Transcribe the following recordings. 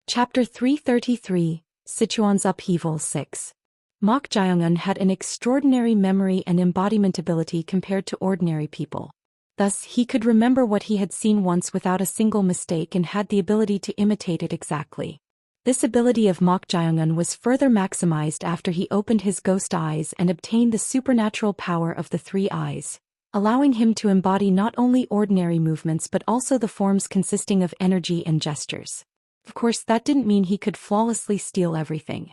Chapter 333, Sichuan's Upheaval 6. Mok Jiongun had an extraordinary memory and embodiment ability compared to ordinary people. Thus, he could remember what he had seen once without a single mistake and had the ability to imitate it exactly. This ability of Mok Jiongun was further maximized after he opened his ghost eyes and obtained the supernatural power of the three eyes, allowing him to embody not only ordinary movements but also the forms consisting of energy and gestures. Of course, that didn't mean he could flawlessly steal everything.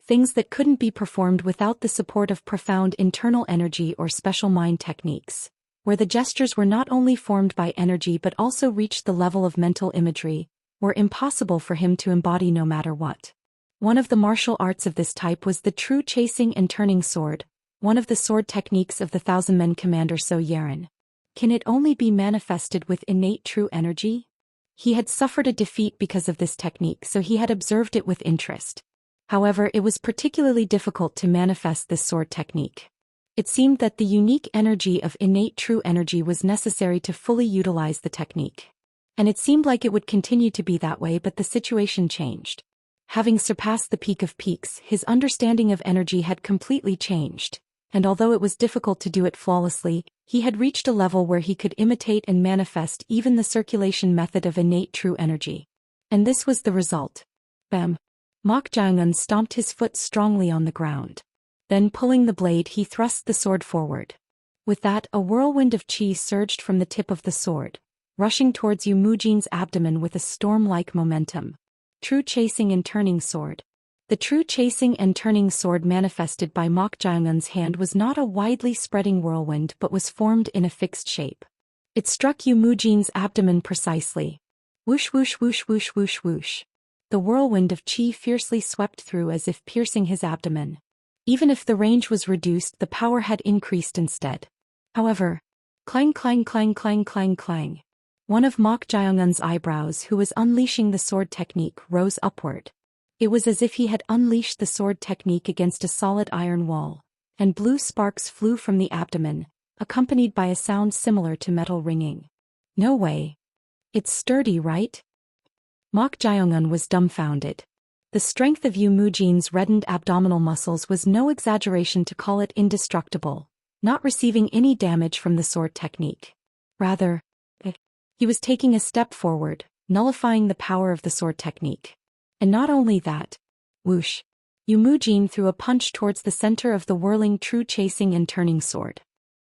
Things that couldn't be performed without the support of profound internal energy or special mind techniques, where the gestures were not only formed by energy but also reached the level of mental imagery, were impossible for him to embody no matter what. One of the martial arts of this type was the true chasing and turning sword, one of the sword techniques of the Thousand Men commander So Yaren. Can it only be manifested with innate true energy? He had suffered a defeat because of this technique, so he had observed it with interest. However, it was particularly difficult to manifest this sword technique. It seemed that the unique energy of innate true energy was necessary to fully utilize the technique. And it seemed like it would continue to be that way, but the situation changed. Having surpassed the peak of peaks, his understanding of energy had completely changed, and although it was difficult to do it flawlessly, he had reached a level where he could imitate and manifest even the circulation method of innate true energy. And this was the result. Bam! Mok Jiongun stomped his foot strongly on the ground. Then, pulling the blade, he thrust the sword forward. With that, a whirlwind of chi surged from the tip of the sword, rushing towards Yu Mujin's abdomen with a storm-like momentum. True chasing and turning sword. The true chasing and turning sword manifested by Mok Jiongun's hand was not a widely spreading whirlwind but was formed in a fixed shape. It struck Yu Mujin's abdomen precisely. Whoosh whoosh whoosh whoosh whoosh whoosh. The whirlwind of chi fiercely swept through as if piercing his abdomen. Even if the range was reduced, the power had increased instead. However, clang clang clang clang clang clang. One of Mok Jiongun's eyebrows, who was unleashing the sword technique, rose upward. It was as if he had unleashed the sword technique against a solid iron wall, and blue sparks flew from the abdomen, accompanied by a sound similar to metal ringing. No way. It's sturdy, right? Mok Jiongun was dumbfounded. The strength of Yu Mujin's reddened abdominal muscles was no exaggeration to call it indestructible, not receiving any damage from the sword technique. Rather, he was taking a step forward, nullifying the power of the sword technique. And not only that. Whoosh! Yu Mujin threw a punch towards the center of the whirling true chasing and turning sword.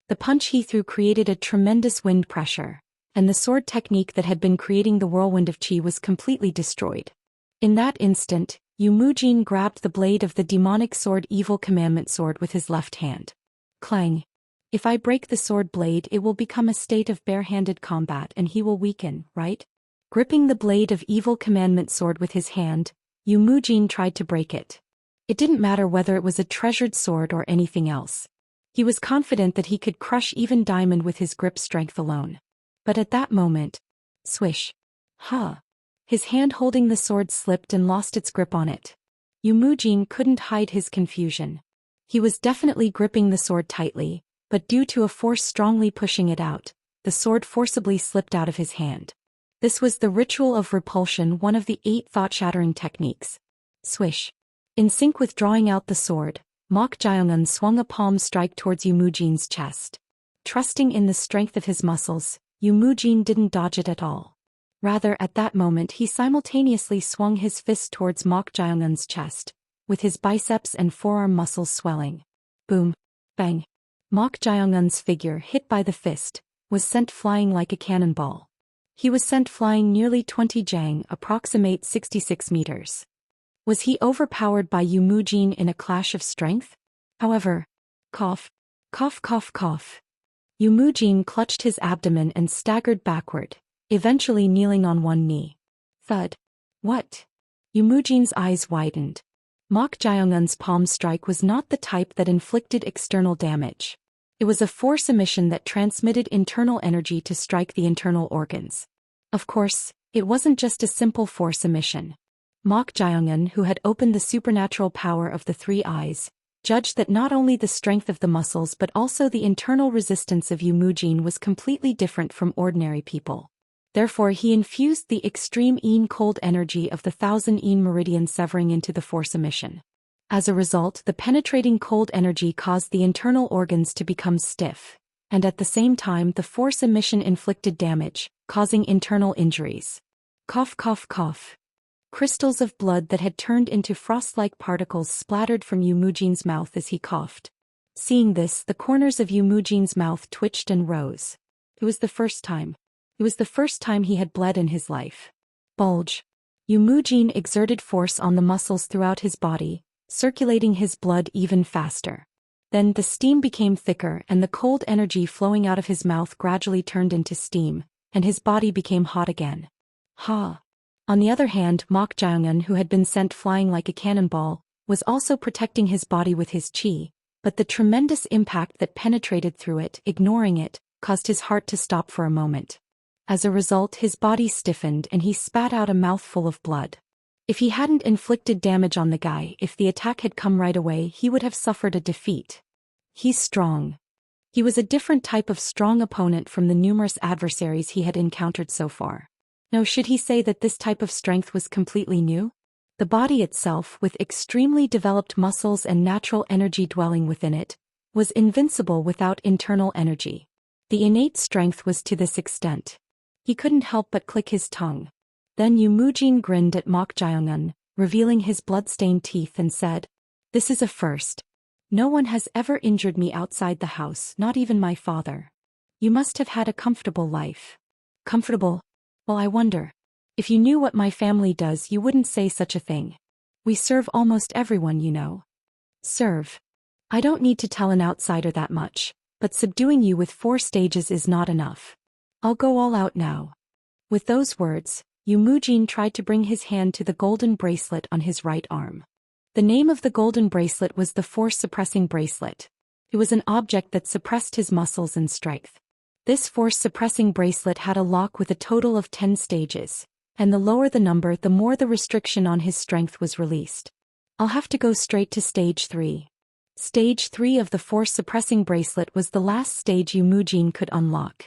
The punch he threw created a tremendous wind pressure, and the sword technique that had been creating the whirlwind of chi was completely destroyed. In that instant, Yu Mujin grabbed the blade of the demonic sword Evil Commandment sword with his left hand. Clang! If I break the sword blade, it will become a state of bare-handed combat and he will weaken, right? Gripping the blade of Evil Commandment sword with his hand, Yu Mujin tried to break it. It didn't matter whether it was a treasured sword or anything else. He was confident that he could crush even diamond with his grip strength alone. But at that moment, swish! His hand holding the sword slipped and lost its grip on it. Yu Mujin couldn't hide his confusion. He was definitely gripping the sword tightly, but due to a force strongly pushing it out, the sword forcibly slipped out of his hand. This was the ritual of repulsion, one of the 8 thought-shattering techniques. Swish! In sync with drawing out the sword, Mok Jiongun swung a palm strike towards Yu Mujin's chest. Trusting in the strength of his muscles, Yu Mujin didn't dodge it at all. Rather, at that moment he simultaneously swung his fist towards Mok Jiongun's chest, with his biceps and forearm muscles swelling. Boom! Bang! Mok Jiongun's figure, hit by the fist, was sent flying like a cannonball. He was sent flying nearly 20 jang, approximate 66 meters. Was he overpowered by Yu Mujin in a clash of strength? However, cough, cough cough cough. Yu Mujin clutched his abdomen and staggered backward, eventually kneeling on one knee. Thud. What? Yu Mujin's eyes widened. Mok Jiongun's palm strike was not the type that inflicted external damage. It was a force emission that transmitted internal energy to strike the internal organs. Of course, it wasn't just a simple force emission. Mok Jiongun, who had opened the supernatural power of the three eyes, judged that not only the strength of the muscles but also the internal resistance of Yu Mujin was completely different from ordinary people. Therefore he infused the extreme Yin cold energy of the 1,000 Yin meridian severing into the force emission. As a result, the penetrating cold energy caused the internal organs to become stiff, and at the same time the force emission inflicted damage, causing internal injuries. Cough cough cough. Crystals of blood that had turned into frost-like particles splattered from Yumujin's mouth as he coughed. Seeing this, the corners of Yumujin's mouth twitched and rose. It was the first time. It was the first time he had bled in his life. Bulge. Yumujin exerted force on the muscles throughout his body, circulating his blood even faster. Then the steam became thicker and the cold energy flowing out of his mouth gradually turned into steam, and his body became hot again. Ha! On the other hand, Mok Jiangun, who had been sent flying like a cannonball, was also protecting his body with his qi, but the tremendous impact that penetrated through it, ignoring it, caused his heart to stop for a moment. As a result, his body stiffened and he spat out a mouthful of blood. If he hadn't inflicted damage on the guy, if the attack had come right away, he would have suffered a defeat. He's strong. He was a different type of strong opponent from the numerous adversaries he had encountered so far. Now, should he say that this type of strength was completely new? The body itself, with extremely developed muscles and natural energy dwelling within it, was invincible without internal energy. The innate strength was to this extent. He couldn't help but click his tongue. Then Yumujin grinned at Mok Jiangun, revealing his blood-stained teeth and said, "This is a first. No one has ever injured me outside the house, not even my father. You must have had a comfortable life." Comfortable? Well, I wonder. If you knew what my family does, you wouldn't say such a thing. We serve almost everyone, you know. Serve. I don't need to tell an outsider that much, but subduing you with 4 stages is not enough. I'll go all out now. With those words, Yumujin tried to bring his hand to the golden bracelet on his right arm. The name of the golden bracelet was the force-suppressing bracelet. It was an object that suppressed his muscles and strength. This force-suppressing bracelet had a lock with a total of 10 stages, and the lower the number, the more the restriction on his strength was released. I'll have to go straight to stage 3. Stage 3 of the force-suppressing bracelet was the last stage Yumujin could unlock.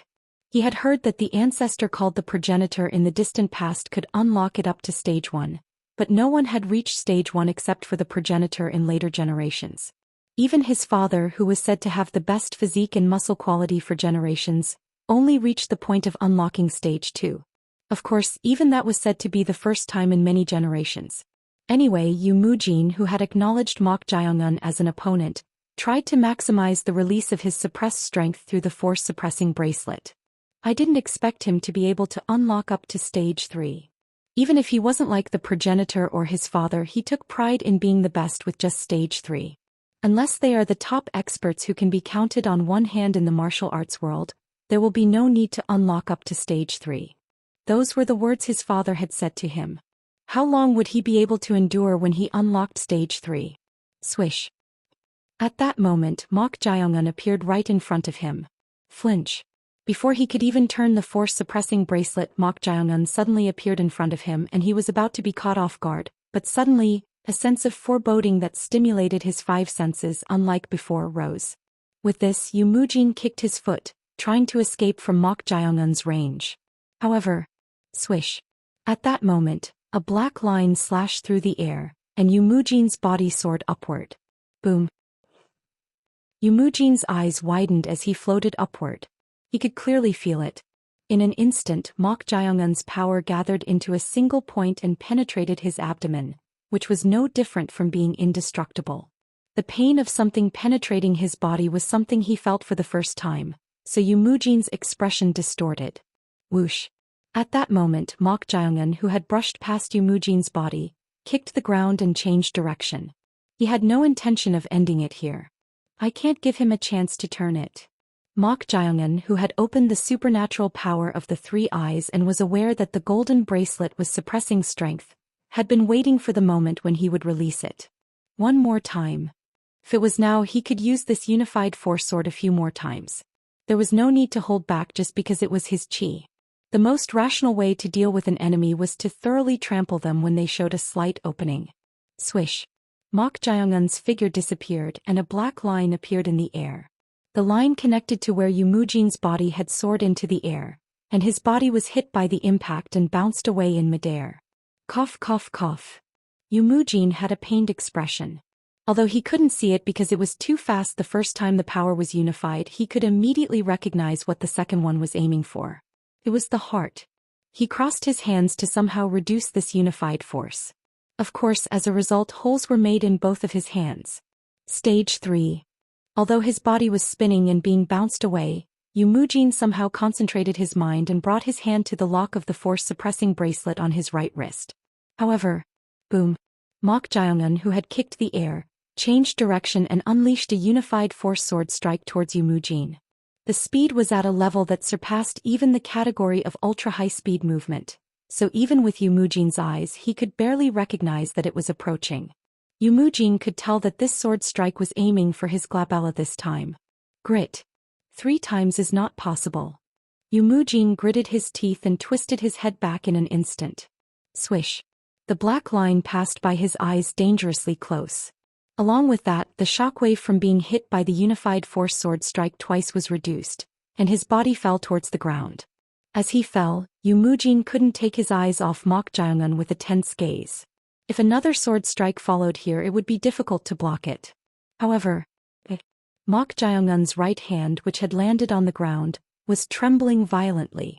He had heard that the ancestor called the progenitor in the distant past could unlock it up to stage 1, but no one had reached stage 1 except for the progenitor in later generations. Even his father, who was said to have the best physique and muscle quality for generations, only reached the point of unlocking stage 2. Of course, even that was said to be the first time in many generations. Anyway, Yumujin, who had acknowledged Mok Jiangun as an opponent, tried to maximize the release of his suppressed strength through the force-suppressing bracelet. I didn't expect him to be able to unlock up to stage 3. Even if he wasn't like the progenitor or his father, he took pride in being the best with just stage 3. Unless they are the top experts who can be counted on one hand in the martial arts world, there will be no need to unlock up to stage 3. Those were the words his father had said to him. How long would he be able to endure when he unlocked stage 3? Swish. At that moment, Mok Jiangun appeared right in front of him. Flinch. Before he could even turn the force-suppressing bracelet, Mok Jiangun suddenly appeared in front of him and he was about to be caught off guard, but suddenly, a sense of foreboding that stimulated his 5 senses unlike before rose. With this, Yumujin kicked his foot, trying to escape from Mok Jiangun's range. However, swish. At that moment, a black line slashed through the air, and Yumujin's body soared upward. Boom. Yumujin's eyes widened as he floated upward. He could clearly feel it. In an instant, Mok Jiangun's power gathered into a single point and penetrated his abdomen, which was no different from being indestructible. The pain of something penetrating his body was something he felt for the first time, so Yumujin's expression distorted. Whoosh. At that moment, Mok Jiangun, who had brushed past Yumujin's body, kicked the ground and changed direction. He had no intention of ending it here. I can't give him a chance to turn it. Mok Jiangun, who had opened the supernatural power of the 3 eyes and was aware that the golden bracelet was suppressing strength, had been waiting for the moment when he would release it. One more time. If it was now, he could use this unified force sword a few more times. There was no need to hold back just because it was his qi. The most rational way to deal with an enemy was to thoroughly trample them when they showed a slight opening. Swish. Mok Jiangun's figure disappeared and a black line appeared in the air. The line connected to where Yumujin's body had soared into the air, and his body was hit by the impact and bounced away in midair. Cough cough cough. Yumujin had a pained expression. Although he couldn't see it because it was too fast the first time the power was unified, he could immediately recognize what the second one was aiming for. It was the heart. He crossed his hands to somehow reduce this unified force. Of course, as a result, holes were made in both of his hands. Stage 3. Although his body was spinning and being bounced away, Yumujin somehow concentrated his mind and brought his hand to the lock of the force-suppressing bracelet on his right wrist. However, boom! Mok Jiongun, who had kicked the air, changed direction and unleashed a unified force sword strike towards Yumujin. The speed was at a level that surpassed even the category of ultra-high-speed movement, so even with Yumujin's eyes he could barely recognize that it was approaching. Yumujin could tell that this sword strike was aiming for his glabella this time. Grit. 3 times is not possible. Yumujin gritted his teeth and twisted his head back in an instant. Swish. The black line passed by his eyes dangerously close. Along with that, the shockwave from being hit by the unified force sword strike twice was reduced, and his body fell towards the ground. As he fell, Yumujin couldn't take his eyes off Mok Jiongun with a tense gaze. If another sword strike followed here, it would be difficult to block it. However, Mok Jiongun's right hand, which had landed on the ground, was trembling violently.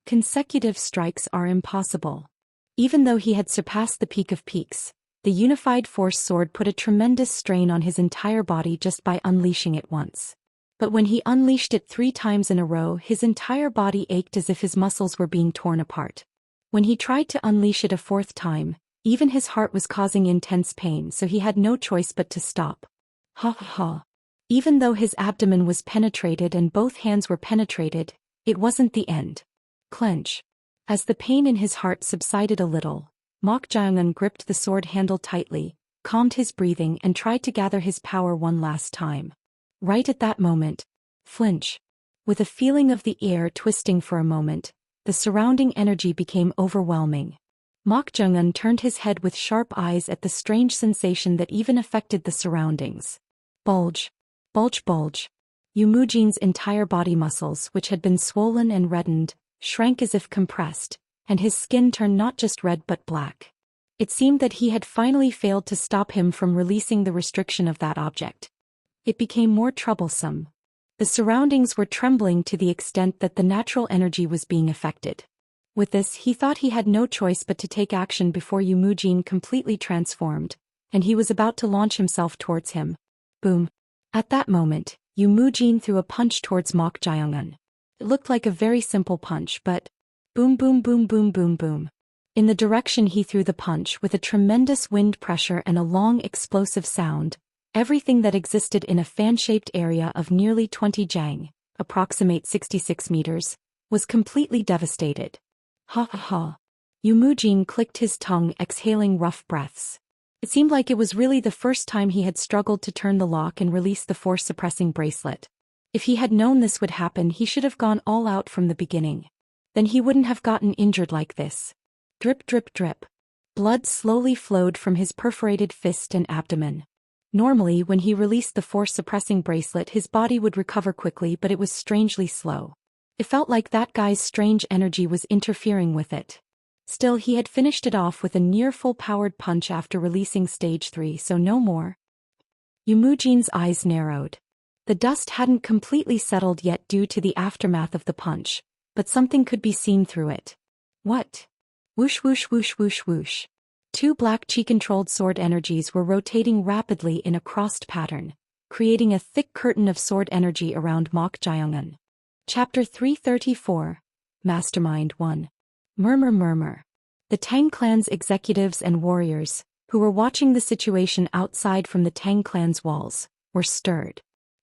Consecutive strikes are impossible. Even though he had surpassed the peak of peaks, the unified force sword put a tremendous strain on his entire body just by unleashing it once. But when he unleashed it 3 times in a row, his entire body ached as if his muscles were being torn apart. When he tried to unleash it a 4th time, even his heart was causing intense pain, so he had no choice but to stop. Ha ha ha. Even though his abdomen was penetrated and both hands were penetrated, it wasn't the end. Clench. As the pain in his heart subsided a little, Mok Jiongun gripped the sword handle tightly, calmed his breathing and tried to gather his power one last time. Right at that moment, flinch. With a feeling of the air twisting for a moment, the surrounding energy became overwhelming. Mok Jiongun turned his head with sharp eyes at the strange sensation that even affected the surroundings. Bulge. Bulge bulge. Yumujin's entire body muscles, which had been swollen and reddened, shrank as if compressed, and his skin turned not just red but black. It seemed that he had finally failed to stop him from releasing the restriction of that object. It became more troublesome. The surroundings were trembling to the extent that the natural energy was being affected. With this, he thought he had no choice but to take action before Yumujin completely transformed, and he was about to launch himself towards him. Boom. At that moment, Yumujin threw a punch towards Mok Jiongun. It looked like a very simple punch, but boom boom boom boom boom boom. In the direction he threw the punch, with a tremendous wind pressure and a long explosive sound, everything that existed in a fan-shaped area of nearly 20 jang, approximate 66 meters, was completely devastated. Ha ha ha. Yumujin clicked his tongue, exhaling rough breaths. It seemed like it was really the first time he had struggled to turn the lock and release the force-suppressing bracelet. If he had known this would happen, he should have gone all out from the beginning. Then he wouldn't have gotten injured like this. Drip drip drip. Blood slowly flowed from his perforated fist and abdomen. Normally, when he released the force-suppressing bracelet, his body would recover quickly, but it was strangely slow. It felt like that guy's strange energy was interfering with it. Still, he had finished it off with a near full-powered punch after releasing stage 3, so no more. Yumujin's eyes narrowed. The dust hadn't completely settled yet due to the aftermath of the punch, but something could be seen through it. What? Whoosh whoosh whoosh whoosh whoosh. 2 black chi-controlled sword energies were rotating rapidly in a crossed pattern, creating a thick curtain of sword energy around Mok Jiongun. Chapter 334. Mastermind 1. Murmur murmur. The Tang clan's executives and warriors, who were watching the situation outside from the Tang clan's walls, were stirred.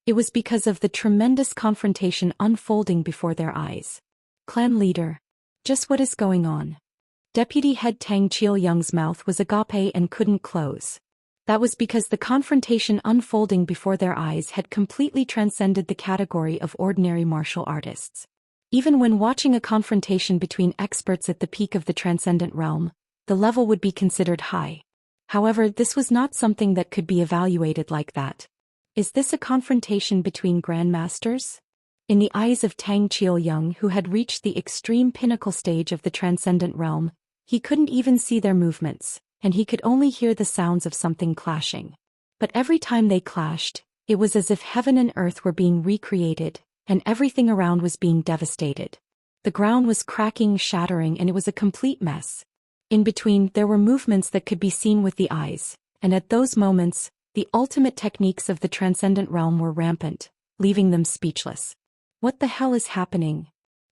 It was because of the tremendous confrontation unfolding before their eyes. Clan leader. Just what is going on? Deputy head Tang Chiuyang's mouth was agape and couldn't close. That was because the confrontation unfolding before their eyes had completely transcended the category of ordinary martial artists. Even when watching a confrontation between experts at the peak of the transcendent realm, the level would be considered high. However, this was not something that could be evaluated like that. Is this a confrontation between grandmasters? In the eyes of Tang Qiuyoung, who had reached the extreme pinnacle stage of the transcendent realm, he couldn't even see their movements, and he could only hear the sounds of something clashing. But every time they clashed, it was as if heaven and earth were being recreated, and everything around was being devastated. The ground was cracking, shattering, and it was a complete mess. In between, there were movements that could be seen with the eyes, and at those moments, the ultimate techniques of the transcendent realm were rampant, leaving them speechless. What the hell is happening?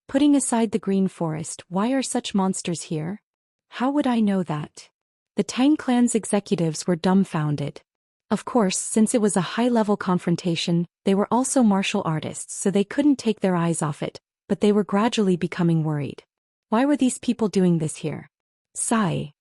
Putting aside the green forest, why are such monsters here? How would I know that? The Tang clan's executives were dumbfounded. Of course, since it was a high-level confrontation, they were also martial artists, so they couldn't take their eyes off it, but they were gradually becoming worried. Why were these people doing this here? Sigh.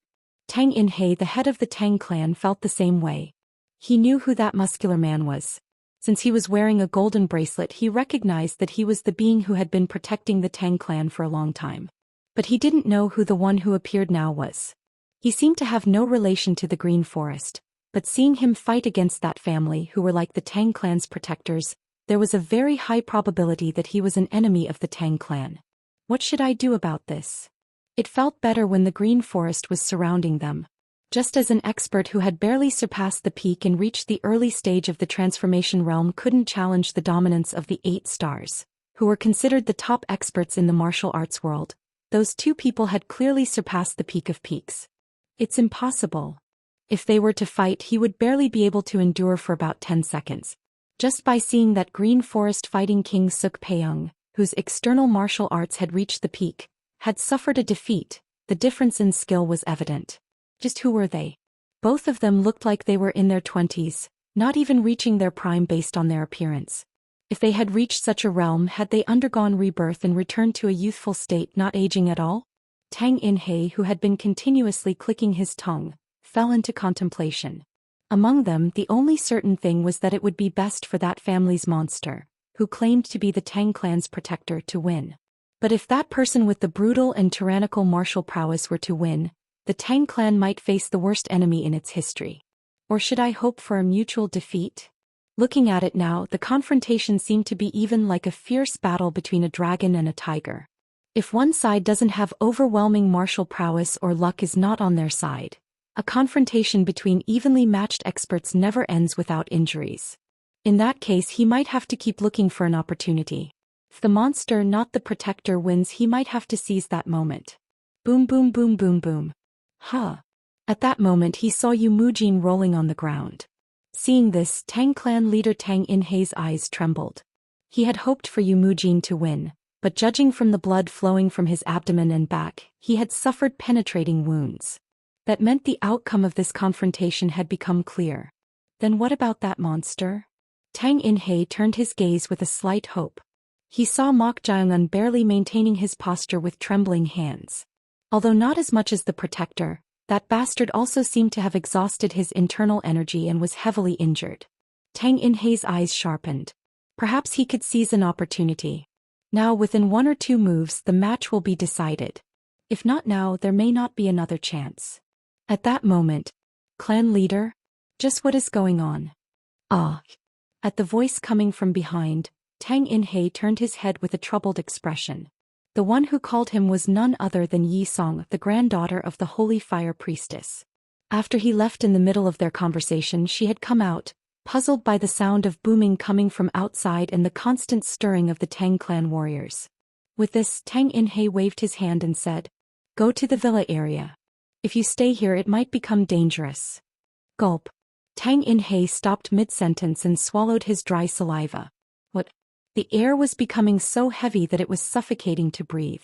Tang Inhei, the head of the Tang clan, felt the same way. He knew who that muscular man was. Since he was wearing a golden bracelet, he recognized that he was the being who had been protecting the Tang clan for a long time. But he didn't know who the one who appeared now was. He seemed to have no relation to the Green Forest, but seeing him fight against that family who were like the Tang clan's protectors, there was a very high probability that he was an enemy of the Tang clan. What should I do about this? It felt better when the Green Forest was surrounding them. Just as an expert who had barely surpassed the peak and reached the early stage of the transformation realm couldn't challenge the dominance of the 8 stars, who were considered the top experts in the martial arts world, those two people had clearly surpassed the peak of peaks. It's impossible. If they were to fight, he would barely be able to endure for about 10 seconds. Just by seeing that Green Forest fighting King Suk Peung, whose external martial arts had reached the peak, had suffered a defeat, the difference in skill was evident. Just who were they? Both of them looked like they were in their 20s, not even reaching their prime based on their appearance. If they had reached such a realm, had they undergone rebirth and returned to a youthful state, not aging at all? Tang Inhei, who had been continuously clicking his tongue, fell into contemplation. Among them, the only certain thing was that it would be best for that family's monster, who claimed to be the Tang clan's protector, to win. But if that person with the brutal and tyrannical martial prowess were to win, the Tang clan might face the worst enemy in its history. Or should I hope for a mutual defeat? Looking at it now, the confrontation seemed to be even like a fierce battle between a dragon and a tiger. If one side doesn't have overwhelming martial prowess or luck is not on their side, a confrontation between evenly matched experts never ends without injuries. In that case, he might have to keep looking for an opportunity. If the monster, not the protector, wins, he might have to seize that moment. Boom boom boom boom boom. At that moment he saw Yu Mujin rolling on the ground. Seeing this, Tang clan leader Tang Inhei's eyes trembled. He had hoped for Yu Mujin to win, but judging from the blood flowing from his abdomen and back, he had suffered penetrating wounds. That meant the outcome of this confrontation had become clear. Then what about that monster? Tang Inhei turned his gaze with a slight hope. He saw Mok Jiangun barely maintaining his posture with trembling hands. Although not as much as the protector, that bastard also seemed to have exhausted his internal energy and was heavily injured. Tang Inhei's eyes sharpened. Perhaps he could seize an opportunity. Now, within 1 or 2 moves, the match will be decided. If not now, there may not be another chance. At that moment, clan leader? Just what is going on? Ah. At the voice coming from behind, Tang Inhei turned his head with a troubled expression. The one who called him was none other than Yi Song, the granddaughter of the Holy Fire Priestess. After he left in the middle of their conversation, she had come out, puzzled by the sound of booming coming from outside and the constant stirring of the Tang clan warriors. With this, Tang Inhei waved his hand and said, "Go to the villa area. If you stay here, it might become dangerous." Gulp. Tang Inhei stopped mid-sentence and swallowed his dry saliva. What? The air was becoming so heavy that it was suffocating to breathe.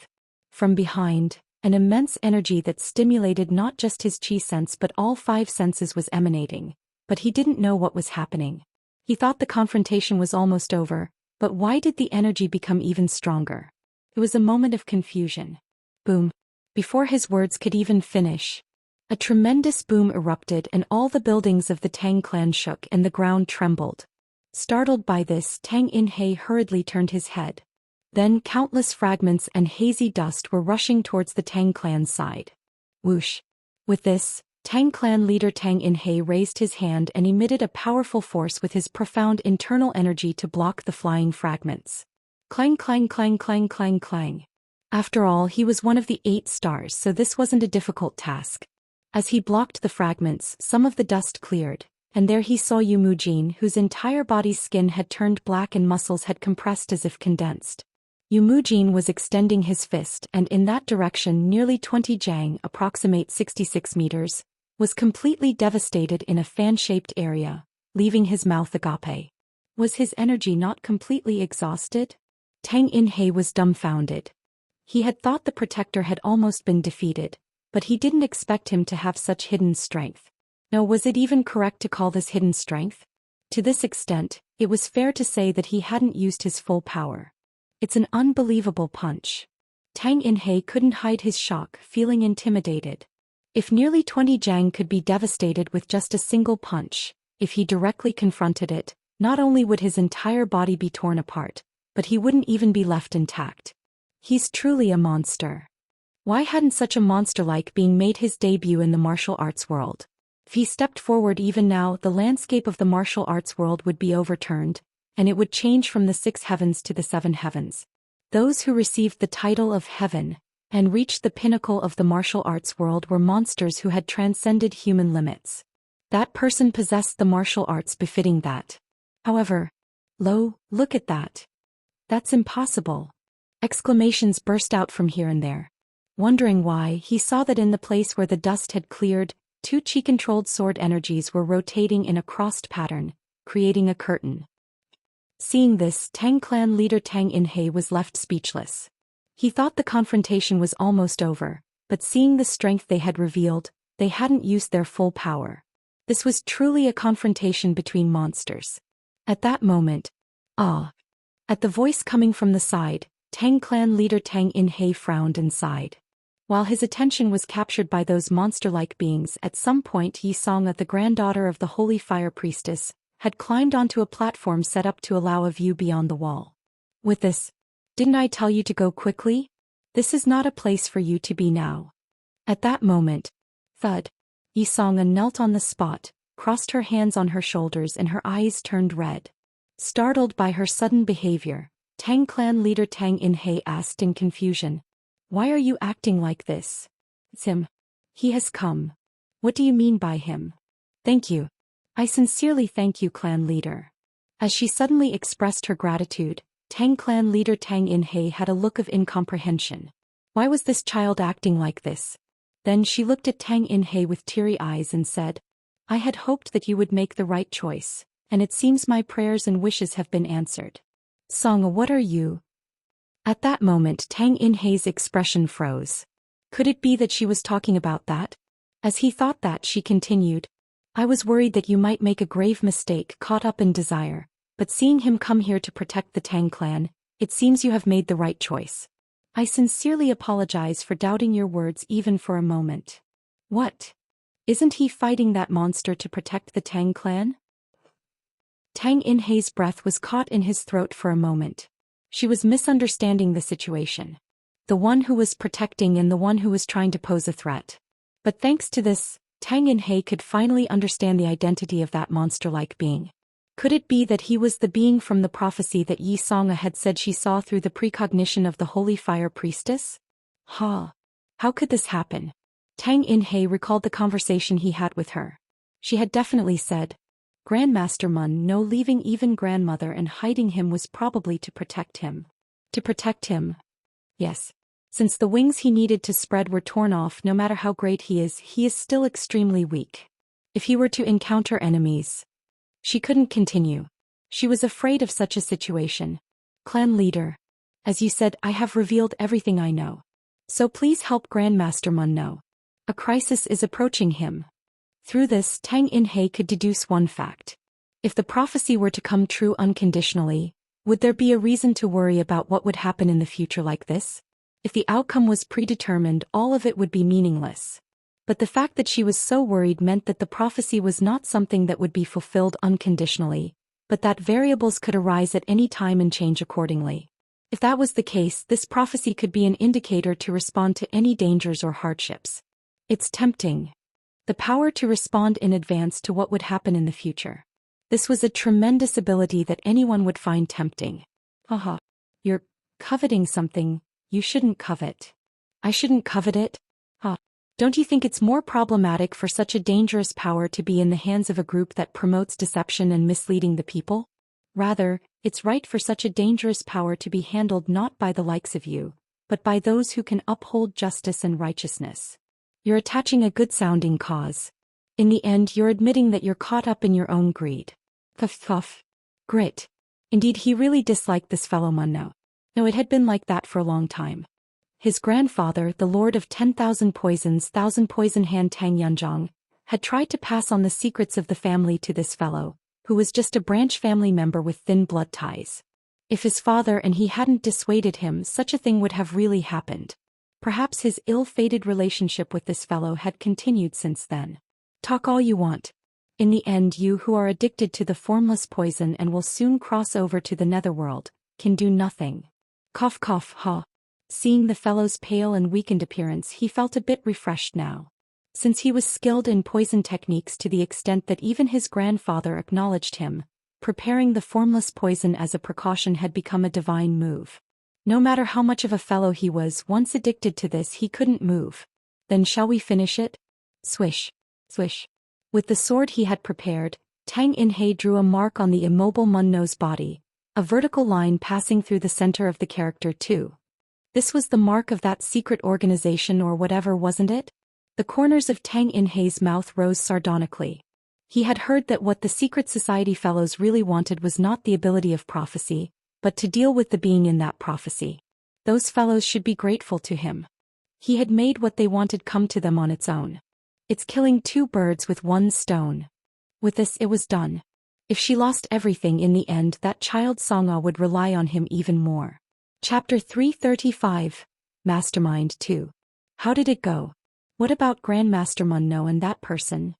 From behind, an immense energy that stimulated not just his chi sense but all 5 senses was emanating, but he didn't know what was happening. He thought the confrontation was almost over, but why did the energy become even stronger? It was a moment of confusion. Boom. Before his words could even finish, a tremendous boom erupted and all the buildings of the Tang clan shook and the ground trembled. Startled by this, Tang Inhei hurriedly turned his head. Then countless fragments and hazy dust were rushing towards the Tang clan's side. Whoosh. With this, Tang clan leader Tang Inhei raised his hand and emitted a powerful force with his profound internal energy to block the flying fragments. Clang clang clang clang clang clang. After all, he was one of the 8 stars, so this wasn't a difficult task. As he blocked the fragments, some of the dust cleared, and there he saw Yumujin, whose entire body's skin had turned black and muscles had compressed as if condensed. Yumujin was extending his fist, and in that direction nearly 20 jang, approximate 66 meters, was completely devastated in a fan-shaped area, leaving his mouth agape. Was his energy not completely exhausted? Tang In-hei was dumbfounded. He had thought the protector had almost been defeated, but he didn't expect him to have such hidden strength. Now, was it even correct to call this hidden strength? To this extent, it was fair to say that he hadn't used his full power. It's an unbelievable punch. Tang In-hei couldn't hide his shock, feeling intimidated. If nearly 20 jang could be devastated with just a single punch, if he directly confronted it, not only would his entire body be torn apart, but he wouldn't even be left intact. He's truly a monster. Why hadn't such a monster-like being made his debut in the martial arts world? If he stepped forward even now, the landscape of the martial arts world would be overturned, and it would change from the 6 heavens to the 7 heavens. Those who received the title of heaven and reached the pinnacle of the martial arts world were monsters who had transcended human limits. That person possessed the martial arts befitting that. However, look at that. That's impossible. Exclamations burst out from here and there. Wondering why, he saw that in the place where the dust had cleared, 2 chi-controlled sword energies were rotating in a crossed pattern, creating a curtain. Seeing this, Tang clan leader Tang In-hei was left speechless. He thought the confrontation was almost over, but seeing the strength they had revealed, they hadn't used their full power. This was truly a confrontation between monsters. At that moment, at the voice coming from the side, Tang clan leader Tang In-hei frowned and sighed. While his attention was captured by those monster-like beings, at some point Yi Songa, the granddaughter of the Holy Fire Priestess, had climbed onto a platform set up to allow a view beyond the wall. With this, "Didn't I tell you to go quickly? This is not a place for you to be now." At that moment, thud, Yi Songa knelt on the spot, crossed her hands on her shoulders and her eyes turned red. Startled by her sudden behavior, Tang clan leader Tang In-hei asked in confusion, "Why are you acting like this?" "It's him. He has come." "What do you mean by him?" "Thank you. I sincerely thank you, clan leader." As she suddenly expressed her gratitude, Tang clan leader Tang In-hei had a look of incomprehension. Why was this child acting like this? Then she looked at Tang In-hei with teary eyes and said, "I had hoped that you would make the right choice, and it seems my prayers and wishes have been answered." "Songa, what are you?" At that moment Tang In-hei's expression froze. Could it be that she was talking about that? As he thought that, she continued, "I was worried that you might make a grave mistake caught up in desire, but seeing him come here to protect the Tang clan, it seems you have made the right choice. I sincerely apologize for doubting your words even for a moment." "What? Isn't he fighting that monster to protect the Tang clan?" Tang In-hei's breath was caught in his throat for a moment. She was misunderstanding the situation. The one who was protecting and the one who was trying to pose a threat. But thanks to this, Tang In-hei could finally understand the identity of that monster-like being. Could it be that he was the being from the prophecy that Yi Songa had said she saw through the precognition of the Holy Fire Priestess? How could this happen? Tang In-hei recalled the conversation he had with her. She had definitely said, "Grandmaster Mun no leaving even grandmother and hiding him was probably to protect him." To protect him? Yes. Since the wings he needed to spread were torn off, no matter how great he is still extremely weak. If he were to encounter enemies. She couldn't continue. She was afraid of such a situation. "Clan leader. As you said, I have revealed everything I know. So please help Grandmaster Mun know. A crisis is approaching him." Through this, Tang In-hei could deduce one fact. If the prophecy were to come true unconditionally, would there be a reason to worry about what would happen in the future like this? If the outcome was predetermined, all of it would be meaningless. But the fact that she was so worried meant that the prophecy was not something that would be fulfilled unconditionally, but that variables could arise at any time and change accordingly. If that was the case, this prophecy could be an indicator to respond to any dangers or hardships. It's tempting. The power to respond in advance to what would happen in the future. This was a tremendous ability that anyone would find tempting. You're coveting something you shouldn't covet. I shouldn't covet it? Huh. Don't you think it's more problematic for such a dangerous power to be in the hands of a group that promotes deception and misleading the people? Rather, it's right for such a dangerous power to be handled not by the likes of you, but by those who can uphold justice and righteousness. You're attaching a good-sounding cause. In the end, you're admitting that you're caught up in your own greed. Puff. Grit. Indeed, he really disliked this fellow Munno. No, it had been like that for a long time. His grandfather, the Lord of 10,000 Poisons, Thousand Poison Hand Tang Yunzhong, had tried to pass on the secrets of the family to this fellow, who was just a branch family member with thin blood ties. If his father and he hadn't dissuaded him, such a thing would have really happened. Perhaps his ill-fated relationship with this fellow had continued since then. Talk all you want. In the end, you who are addicted to the formless poison and will soon cross over to the netherworld, can do nothing. Cough, ha. Seeing the fellow's pale and weakened appearance, he felt a bit refreshed now. Since he was skilled in poison techniques to the extent that even his grandfather acknowledged him, preparing the formless poison as a precaution had become a divine move. No matter how much of a fellow he was, once addicted to this he couldn't move. Then shall we finish it? Swish. Swish. With the sword he had prepared, Tang In-hei drew a mark on the immobile Munno's body, a vertical line passing through the center of the character too. This was the mark of that secret organization or whatever, wasn't it? The corners of Tang In-hei's mouth rose sardonically. He had heard that what the secret society fellows really wanted was not the ability of prophecy, but to deal with the being in that prophecy. Those fellows should be grateful to him. He had made what they wanted come to them on its own. It's killing two birds with one stone. With this it was done. If she lost everything in the end, that child Songa would rely on him even more. Chapter 335, Mastermind 2. How did it go? What about Grandmaster Munno and that person?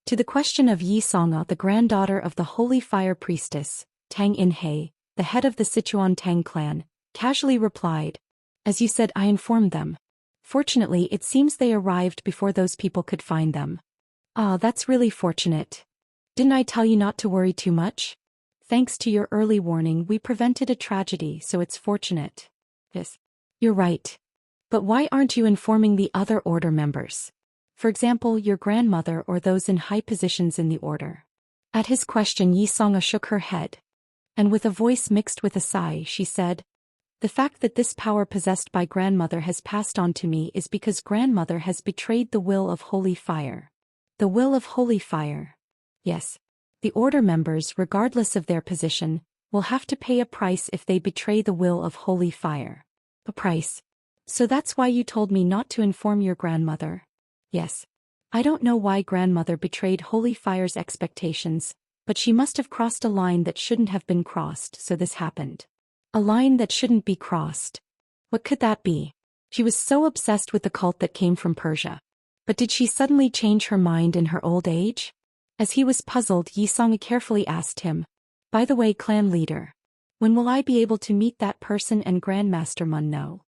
To the question of Yi Songa, the granddaughter of the Holy Fire Priestess, Tang In-hei, the head of the Sichuan Tang clan, casually replied, "As you said, I informed them. Fortunately, it seems they arrived before those people could find them." "Ah, that's really fortunate. Didn't I tell you not to worry too much? Thanks to your early warning, we prevented a tragedy, so it's fortunate." "Yes, you're right. But why aren't you informing the other order members? For example, your grandmother or those in high positions in the order?" At his question, Yi Songa shook her head. And with a voice mixed with a sigh, she said, "The fact that this power possessed by grandmother has passed on to me is because grandmother has betrayed the will of Holy Fire." The will of Holy Fire. Yes. The order members, regardless of their position, will have to pay a price if they betray the will of Holy Fire. A price. So that's why you told me not to inform your grandmother? Yes. I don't know why grandmother betrayed Holy Fire's expectations, but she must have crossed a line that shouldn't have been crossed, so this happened. A line that shouldn't be crossed. What could that be? She was so obsessed with the cult that came from Persia. But did she suddenly change her mind in her old age? As he was puzzled, Yi Songa carefully asked him, "By the way, clan leader, when will I be able to meet that person and Grandmaster Munno?"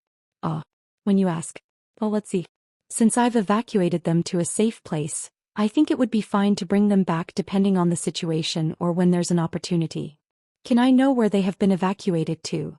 When you ask. Well, let's see. Since I've evacuated them to a safe place, I think it would be fine to bring them back depending on the situation or when there's an opportunity. Can I know where they have been evacuated to?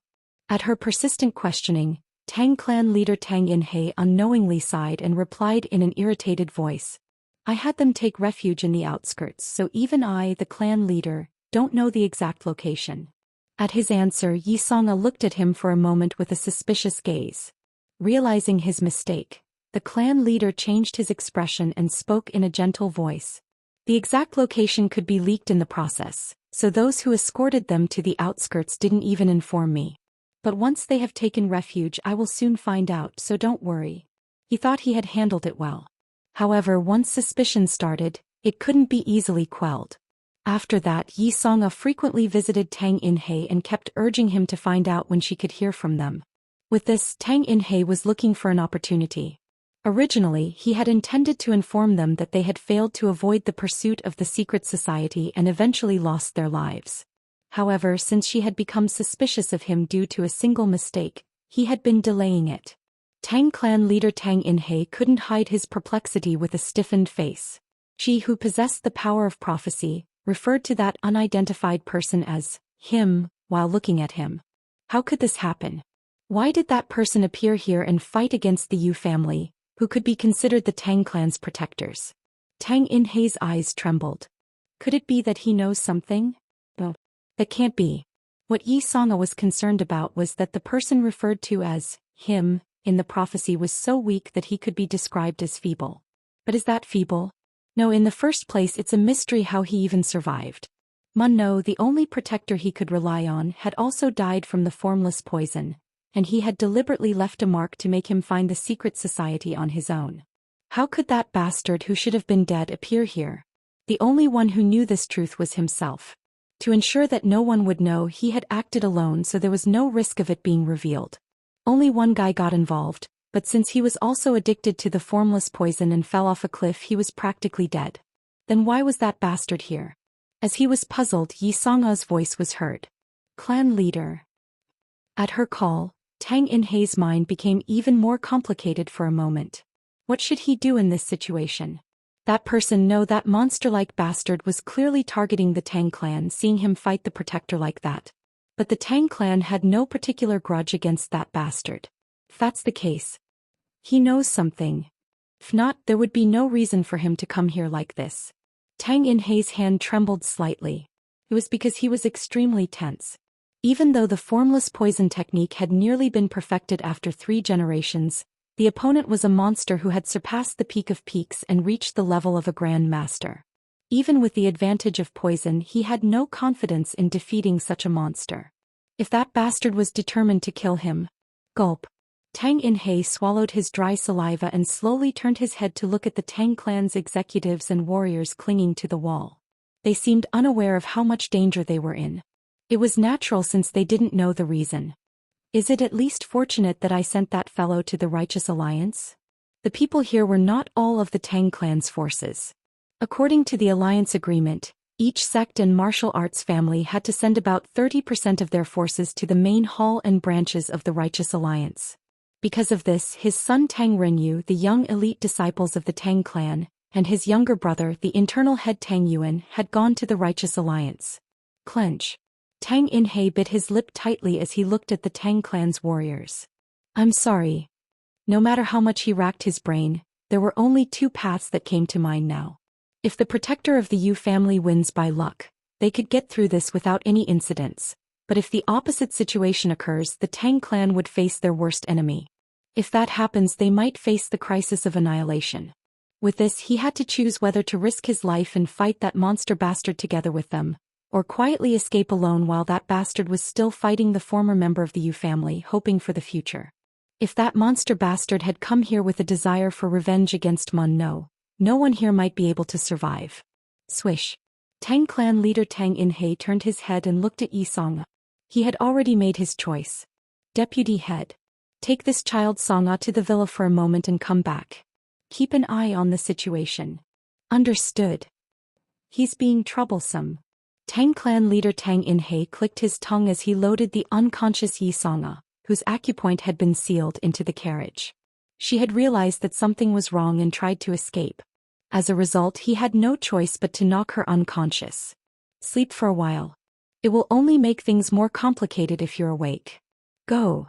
At her persistent questioning, Tang clan leader Tang In-hei unknowingly sighed and replied in an irritated voice, "I had them take refuge in the outskirts, so even I, the clan leader, don't know the exact location." At his answer, Yi Songa looked at him for a moment with a suspicious gaze. Realizing his mistake, the clan leader changed his expression and spoke in a gentle voice. "The exact location could be leaked in the process, so those who escorted them to the outskirts didn't even inform me. But once they have taken refuge, I will soon find out, so don't worry." He thought he had handled it well. However, once suspicion started, it couldn't be easily quelled. After that, Yi Songa frequently visited Tang In-hei and kept urging him to find out when she could hear from them. With this, Tang In-hei was looking for an opportunity. Originally, he had intended to inform them that they had failed to avoid the pursuit of the secret society and eventually lost their lives. However, since she had become suspicious of him due to a single mistake, he had been delaying it. Tang clan leader Tang In-hei couldn't hide his perplexity with a stiffened face. She who possessed the power of prophecy referred to that unidentified person as him while looking at him. How could this happen? Why did that person appear here and fight against the Yu family, who could be considered the Tang clan's protectors? Tang In-hei's eyes trembled. Could it be that he knows something? No. That can't be. What Yi Songa was concerned about was that the person referred to as him in the prophecy was so weak that he could be described as feeble. But is that feeble? No, in the first place it's a mystery how he even survived. Mun No, the only protector he could rely on, had also died from the formless poison, and he had deliberately left a mark to make him find the secret society on his own. How could that bastard who should have been dead appear here? The only one who knew this truth was himself. To ensure that no one would know, he had acted alone, so there was no risk of it being revealed. Only one guy got involved, but since he was also addicted to the formless poison and fell off a cliff, he was practically dead. Then why was that bastard here? As he was puzzled, Yi Songa's voice was heard. Clan leader. At her call, Tang In-hei's mind became even more complicated for a moment. What should he do in this situation? That person, no, that monster-like bastard was clearly targeting the Tang clan, seeing him fight the protector like that. But the Tang clan had no particular grudge against that bastard. If that's the case, he knows something. If not, there would be no reason for him to come here like this. Tang In-hei's hand trembled slightly. It was because he was extremely tense. Even though the formless poison technique had nearly been perfected after 3 generations, the opponent was a monster who had surpassed the peak of peaks and reached the level of a grand master. Even with the advantage of poison, he had no confidence in defeating such a monster. If that bastard was determined to kill him. Gulp. Tang In-hei swallowed his dry saliva and slowly turned his head to look at the Tang clan's executives and warriors clinging to the wall. They seemed unaware of how much danger they were in. It was natural since they didn't know the reason. Is it at least fortunate that I sent that fellow to the Righteous Alliance? The people here were not all of the Tang clan's forces. According to the alliance agreement, each sect and martial arts family had to send about 30% of their forces to the main hall and branches of the Righteous Alliance. Because of this, his son Tang Renyu, the young elite disciples of the Tang clan, and his younger brother, the internal head Tang Yuan, had gone to the Righteous Alliance. Clench. Tang In-hei bit his lip tightly as he looked at the Tang clan's warriors. I'm sorry. No matter how much he racked his brain, there were only 2 paths that came to mind now. If the protector of the Yu family wins by luck, they could get through this without any incidents. But if the opposite situation occurs, the Tang clan would face their worst enemy. If that happens, they might face the crisis of annihilation. With this, he had to choose whether to risk his life and fight that monster bastard together with them, or quietly escape alone while that bastard was still fighting the former member of the Yu family, hoping for the future. If that monster bastard had come here with a desire for revenge against Mun No, no one here might be able to survive. Swish. Tang clan leader Tang In-hei turned his head and looked at Yi Songa. He had already made his choice. Deputy head. Take this child Songa to the villa for a moment and come back. Keep an eye on the situation. Understood. He's being troublesome. Tang clan leader Tang In-hei clicked his tongue as he loaded the unconscious Yi Songa, whose acupoint had been sealed, into the carriage. She had realized that something was wrong and tried to escape. As a result, he had no choice but to knock her unconscious. Sleep for a while. It will only make things more complicated if you're awake. Go.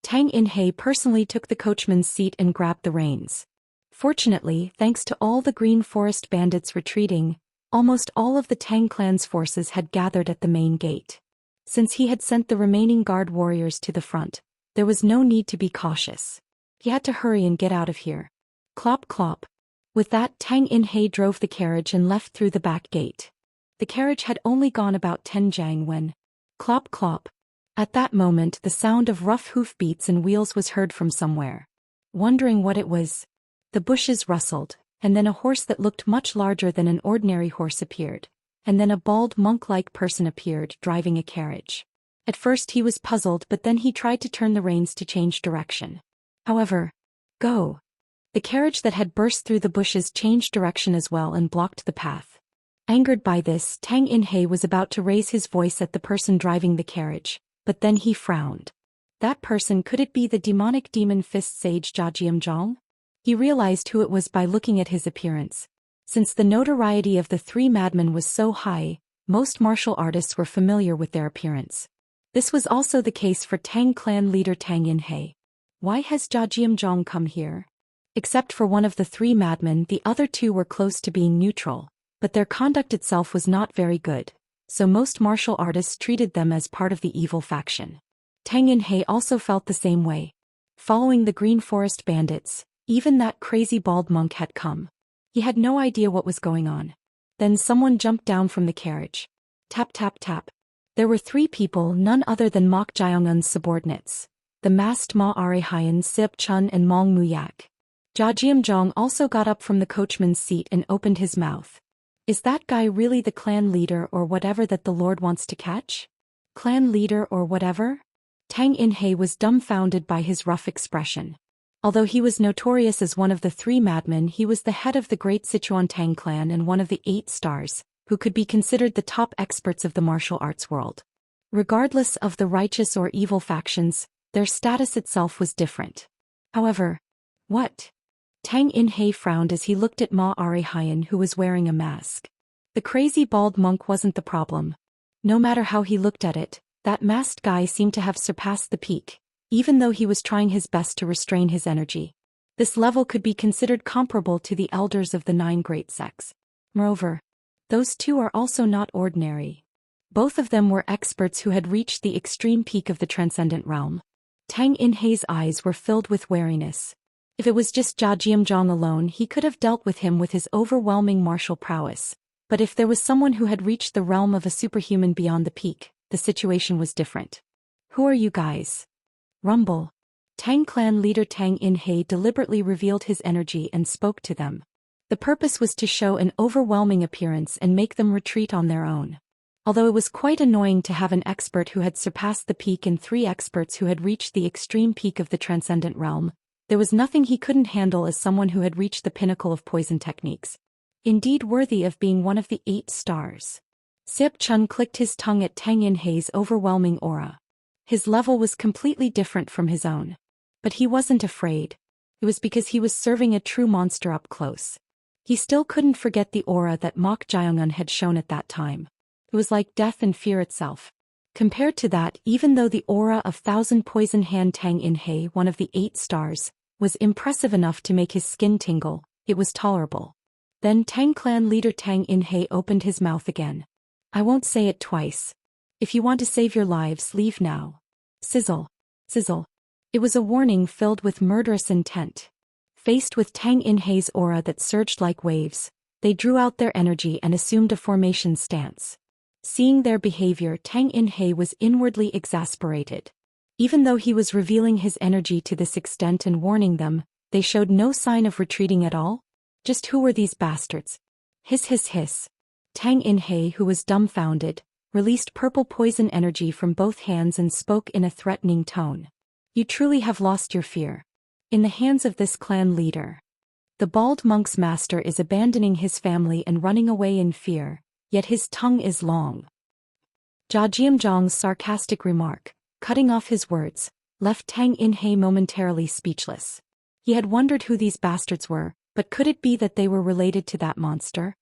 Tang In-hei personally took the coachman's seat and grabbed the reins. Fortunately, thanks to all the Green Forest bandits retreating, almost all of the Tang clan's forces had gathered at the main gate. Since he had sent the remaining guard warriors to the front, there was no need to be cautious. He had to hurry and get out of here. Clop clop. With that, Tang In-hei drove the carriage and left through the back gate. The carriage had only gone about 10 jang when... Clop clop. At that moment, the sound of rough hoofbeats and wheels was heard from somewhere. Wondering what it was, the bushes rustled, and then a horse that looked much larger than an ordinary horse appeared, and then a bald monk-like person appeared, driving a carriage. At first he was puzzled, but then he tried to turn the reins to change direction. However, go. The carriage that had burst through the bushes changed direction as well and blocked the path. Angered by this, Tang In-hei was about to raise his voice at the person driving the carriage, but then he frowned. That person, could it be the demonic demon fist sage Jia Jiamzhong? He realized who it was by looking at his appearance. Since the notoriety of the 3 madmen was so high, most martial artists were familiar with their appearance. This was also the case for Tang clan leader Tang Inhe. Why has Jia Jiamzhong come here? Except for one of the three madmen, the other two were close to being neutral, but their conduct itself was not very good, so most martial artists treated them as part of the evil faction. Tang Inhe also felt the same way. Following the Green Forest bandits, even that crazy bald monk had come. He had no idea what was going on. Then someone jumped down from the carriage. Tap tap tap. There were three people, none other than Mok Jiangun's subordinates. The masked Ma Arehayan, Sip Chun and Mong Muyak. Jia Jiamzhong also got up from the coachman's seat and opened his mouth. Is that guy really the clan leader or whatever that the Lord wants to catch? Clan leader or whatever? Tang Inhe was dumbfounded by his rough expression. Although he was notorious as one of the three madmen, he was the head of the great Sichuan Tang clan and one of the 8 stars, who could be considered the top experts of the martial arts world. Regardless of the righteous or evil factions, their status itself was different. However, what? Tang Inhe frowned as he looked at Ma Arehayan, who was wearing a mask. The crazy bald monk wasn't the problem. No matter how he looked at it, that masked guy seemed to have surpassed the peak, even though he was trying his best to restrain his energy. This level could be considered comparable to the elders of the 9 great sects. Moreover, those two are also not ordinary. Both of them were experts who had reached the extreme peak of the transcendent realm. Tang Inhe's eyes were filled with wariness. If it was just Jia Jiamzhong alone, he could have dealt with him with his overwhelming martial prowess. But if there was someone who had reached the realm of a superhuman beyond the peak, the situation was different. Who are you guys? Rumble. Tang clan leader Tang Inhe deliberately revealed his energy and spoke to them. The purpose was to show an overwhelming appearance and make them retreat on their own. Although it was quite annoying to have an expert who had surpassed the peak and 3 experts who had reached the extreme peak of the transcendent realm, there was nothing he couldn't handle as someone who had reached the pinnacle of poison techniques. Indeed worthy of being one of the 8 stars. Sip Chun clicked his tongue at Tang Inhe's overwhelming aura. His level was completely different from his own. But he wasn't afraid. It was because he was serving a true monster up close. He still couldn't forget the aura that Mok Jiangun had shown at that time. It was like death and fear itself. Compared to that, even though the aura of Thousand Poison Hand Tang Inhe, one of the 8 stars, was impressive enough to make his skin tingle, it was tolerable. Then Tang clan leader Tang Inhe opened his mouth again. I won't say it twice. If you want to save your lives, leave now. Sizzle. Sizzle. It was a warning filled with murderous intent. Faced with Tang Inhe's aura that surged like waves, they drew out their energy and assumed a formation stance. Seeing their behavior, Tang Inhe was inwardly exasperated. Even though he was revealing his energy to this extent and warning them, they showed no sign of retreating at all. Just who were these bastards? Hiss hiss hiss. Tang Inhe, who was dumbfounded, released purple poison energy from both hands and spoke in a threatening tone. You truly have lost your fear. In the hands of this clan leader. The bald monk's master is abandoning his family and running away in fear, yet his tongue is long. Jia Jiamzhong's sarcastic remark, cutting off his words, left Tang Inhe momentarily speechless. He had wondered who these bastards were, but could it be that they were related to that monster?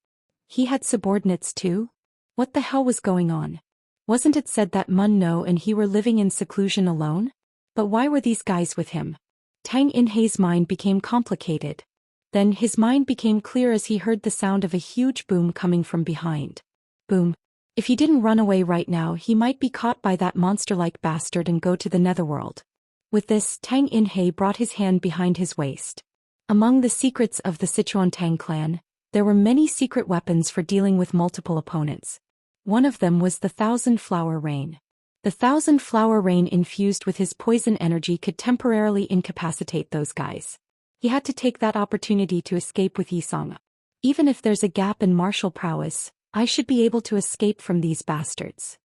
He had subordinates too? What the hell was going on? Wasn't it said that Mun No and he were living in seclusion alone? But why were these guys with him? Tang Inhe's mind became complicated. Then his mind became clear as he heard the sound of a huge boom coming from behind. Boom. If he didn't run away right now, he might be caught by that monster-like bastard and go to the netherworld. With this, Tang Inhe brought his hand behind his waist. Among the secrets of the Sichuan Tang clan, there were many secret weapons for dealing with multiple opponents. One of them was the Thousand Flower Rain. The Thousand Flower Rain infused with his poison energy could temporarily incapacitate those guys. He had to take that opportunity to escape with Yisong. Even if there's a gap in martial prowess, I should be able to escape from these bastards.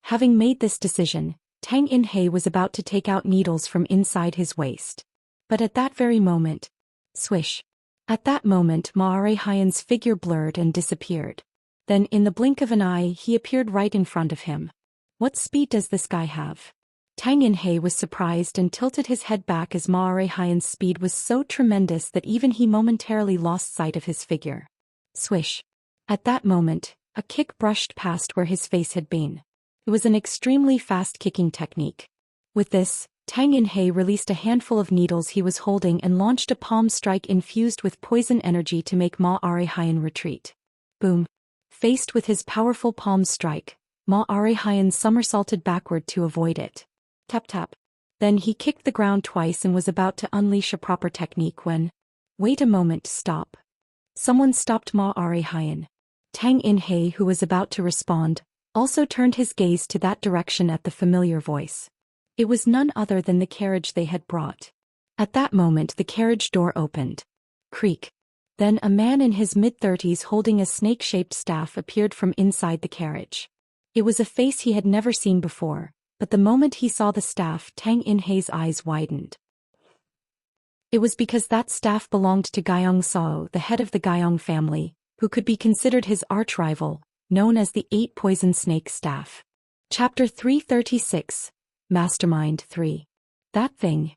Having made this decision, Tang Inhe was about to take out needles from inside his waist. But at that very moment, swish. At that moment, Ma Arehayan's figure blurred and disappeared. Then in the blink of an eye, he appeared right in front of him. What speed does this guy have? Tang Inhe was surprised and tilted his head back as Ma Arehayan's speed was so tremendous that even he momentarily lost sight of his figure. Swish. At that moment, a kick brushed past where his face had been. It was an extremely fast-kicking technique. With this, Tang In-hei released a handful of needles he was holding and launched a palm strike infused with poison energy to make Ma Arehayan retreat. Boom. Faced with his powerful palm strike, Ma Arehayan somersaulted backward to avoid it. Tap tap. Then he kicked the ground twice and was about to unleash a proper technique when... Wait a moment, stop. Someone stopped Ma Arehayan. Tang In-hei, who was about to respond, also turned his gaze to that direction at the familiar voice. It was none other than the carriage they had brought. At that moment the carriage door opened. Creak. Then a man in his mid-30s holding a snake-shaped staff appeared from inside the carriage. It was a face he had never seen before, but the moment he saw the staff, Tang In-hei's eyes widened. It was because that staff belonged to Guyong Sao, the head of the Guyong family, who could be considered his arch-rival, known as the 8-Poison Snake Staff. Chapter 336, Mastermind 3. That thing.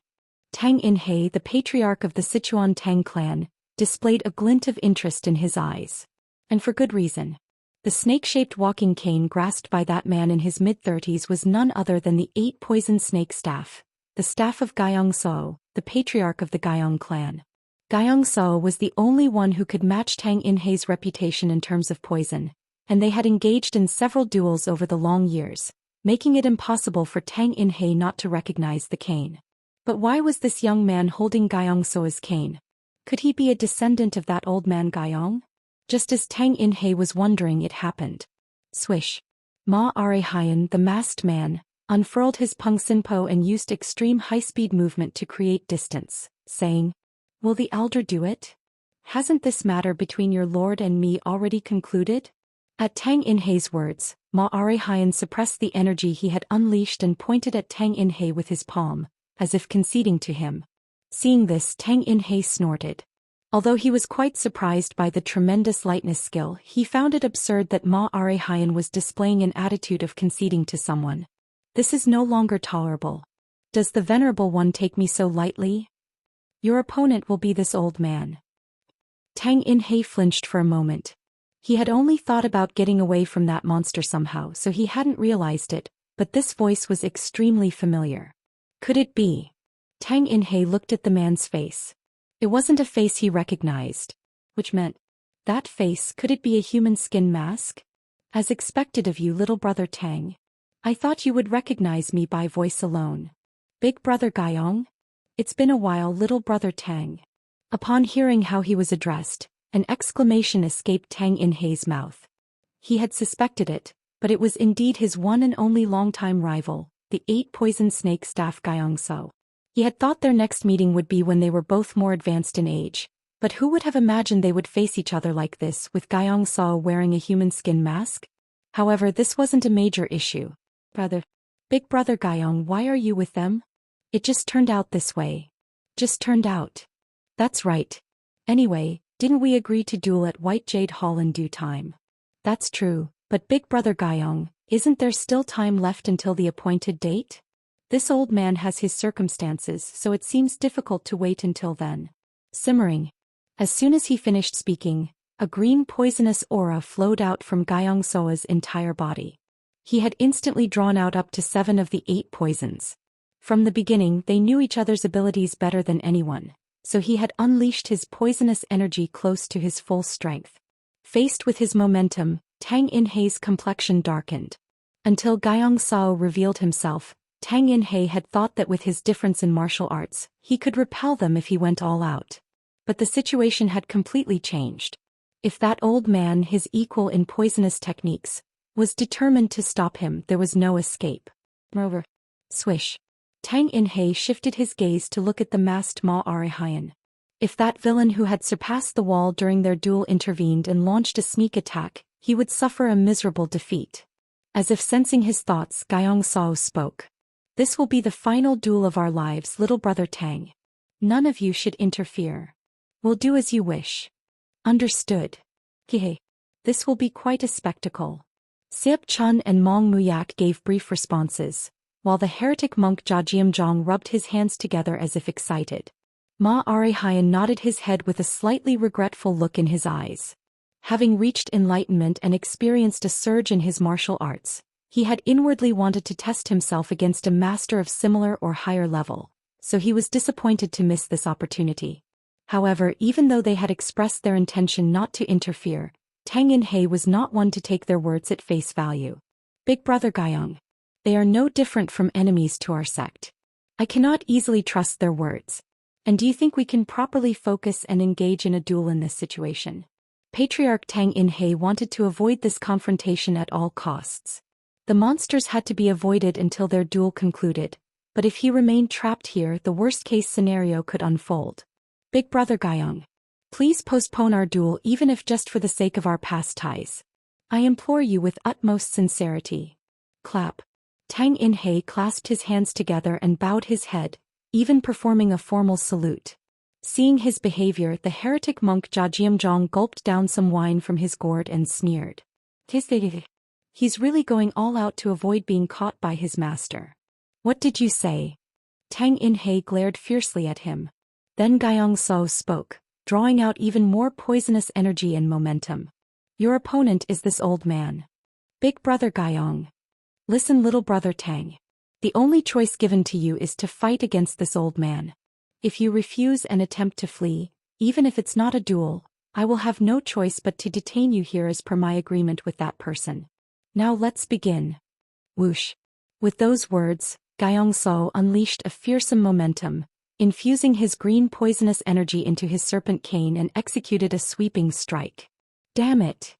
Tang In-hei, the patriarch of the Sichuan Tang clan, displayed a glint of interest in his eyes. And for good reason. The snake-shaped walking cane grasped by that man in his mid-30s was none other than the 8-Poison Snake Staff, the staff of Guyong Sao, the patriarch of the Guyong clan. Guyong Sao was the only one who could match Tang In-hei's reputation in terms of poison, and they had engaged in several duels over the long years, making it impossible for Tang In-hei not to recognize the cane. But why was this young man holding Guyong Sao's cane? Could he be a descendant of that old man Guyong? Just as Tang In-hei was wondering, it happened. Swish. Ma Arehayan, the masked man, unfurled his Peng Sinpo and used extreme high-speed movement to create distance, saying, "Will the elder do it? Hasn't this matter between your lord and me already concluded?" At Tang In-hei's words, Ma Arehayan suppressed the energy he had unleashed and pointed at Tang In-hei with his palm, as if conceding to him. Seeing this, Tang In-hei snorted. Although he was quite surprised by the tremendous lightness skill, he found it absurd that Ma Arehayan was displaying an attitude of conceding to someone. This is no longer tolerable. Does the venerable one take me so lightly? Your opponent will be this old man. Tang In-hei flinched for a moment. He had only thought about getting away from that monster somehow, so he hadn't realized it, but this voice was extremely familiar. Could it be? Tang In-hei looked at the man's face. It wasn't a face he recognized. Which meant, that face, could it be a human skin mask? As expected of you, little brother Tang. I thought you would recognize me by voice alone. Big brother Guyong? It's been a while, little brother Tang. Upon hearing how he was addressed, an exclamation escaped Tang In-hei's mouth. He had suspected it, but it was indeed his one and only longtime rival, the 8-Poison Snake Staff Guyong Sao. He had thought their next meeting would be when they were both more advanced in age, but who would have imagined they would face each other like this, with Guyong Sao wearing a human skin mask? However, this wasn't a major issue. Rather, Big brother Guyong, why are you with them? It just turned out this way. Just turned out. That's right. Anyway, didn't we agree to duel at White Jade Hall in due time? That's true, but Big brother Guyong, isn't there still time left until the appointed date? This old man has his circumstances, so it seems difficult to wait until then. Simmering. As soon as he finished speaking, a green poisonous aura flowed out from Guyong Soa's entire body. He had instantly drawn out up to 7 of the 8 poisons. From the beginning, they knew each other's abilities better than anyone, so he had unleashed his poisonous energy close to his full strength. Faced with his momentum, Tang In-hei's complexion darkened. Until Guyong Sao revealed himself, Tang In-hei had thought that with his difference in martial arts, he could repel them if he went all out. But the situation had completely changed. If that old man, his equal in poisonous techniques, was determined to stop him, there was no escape. Moreover, swish. Tang In-hei shifted his gaze to look at the masked Ma Arehayan. If that villain who had surpassed the wall during their duel intervened and launched a sneak attack, he would suffer a miserable defeat. As if sensing his thoughts, Guyong Sao spoke. This will be the final duel of our lives, little brother Tang. None of you should interfere. We'll do as you wish. Understood. Hehe. This will be quite a spectacle. Siap Chun and Mong Muyak gave brief responses, while the heretic monk Jiajiam Zhang rubbed his hands together as if excited. Ma Arehayan nodded his head with a slightly regretful look in his eyes. Having reached enlightenment and experienced a surge in his martial arts, He had inwardly wanted to test himself against a master of similar or higher level, so he was disappointed to miss this opportunity. However, even though they had expressed their intention not to interfere, Tang In-hei was not one to take their words at face value. Big Brother Guyong. They are no different from enemies to our sect. I cannot easily trust their words. And do you think we can properly focus and engage in a duel in this situation? Patriarch Tang In-hei wanted to avoid this confrontation at all costs. The monsters had to be avoided until their duel concluded, but if he remained trapped here, the worst-case scenario could unfold. Big Brother Guyong. Please postpone our duel even if just for the sake of our past ties. I implore you with utmost sincerity. Clap. Tang In-hei clasped his hands together and bowed his head, even performing a formal salute. Seeing his behavior, the heretic monk Jia Jiamzhong gulped down some wine from his gourd and sneered. He's really going all out to avoid being caught by his master. What did you say? Tang In-hei glared fiercely at him. Then Guyong So spoke, drawing out even more poisonous energy and momentum. Your opponent is this old man. Big Brother Guyong. Listen, little brother Tang. The only choice given to you is to fight against this old man. If you refuse and attempt to flee, even if it's not a duel, I will have no choice but to detain you here as per my agreement with that person. Now let's begin. Whoosh. With those words, Guyong So unleashed a fearsome momentum, infusing his green poisonous energy into his serpent cane and executed a sweeping strike. Damn it!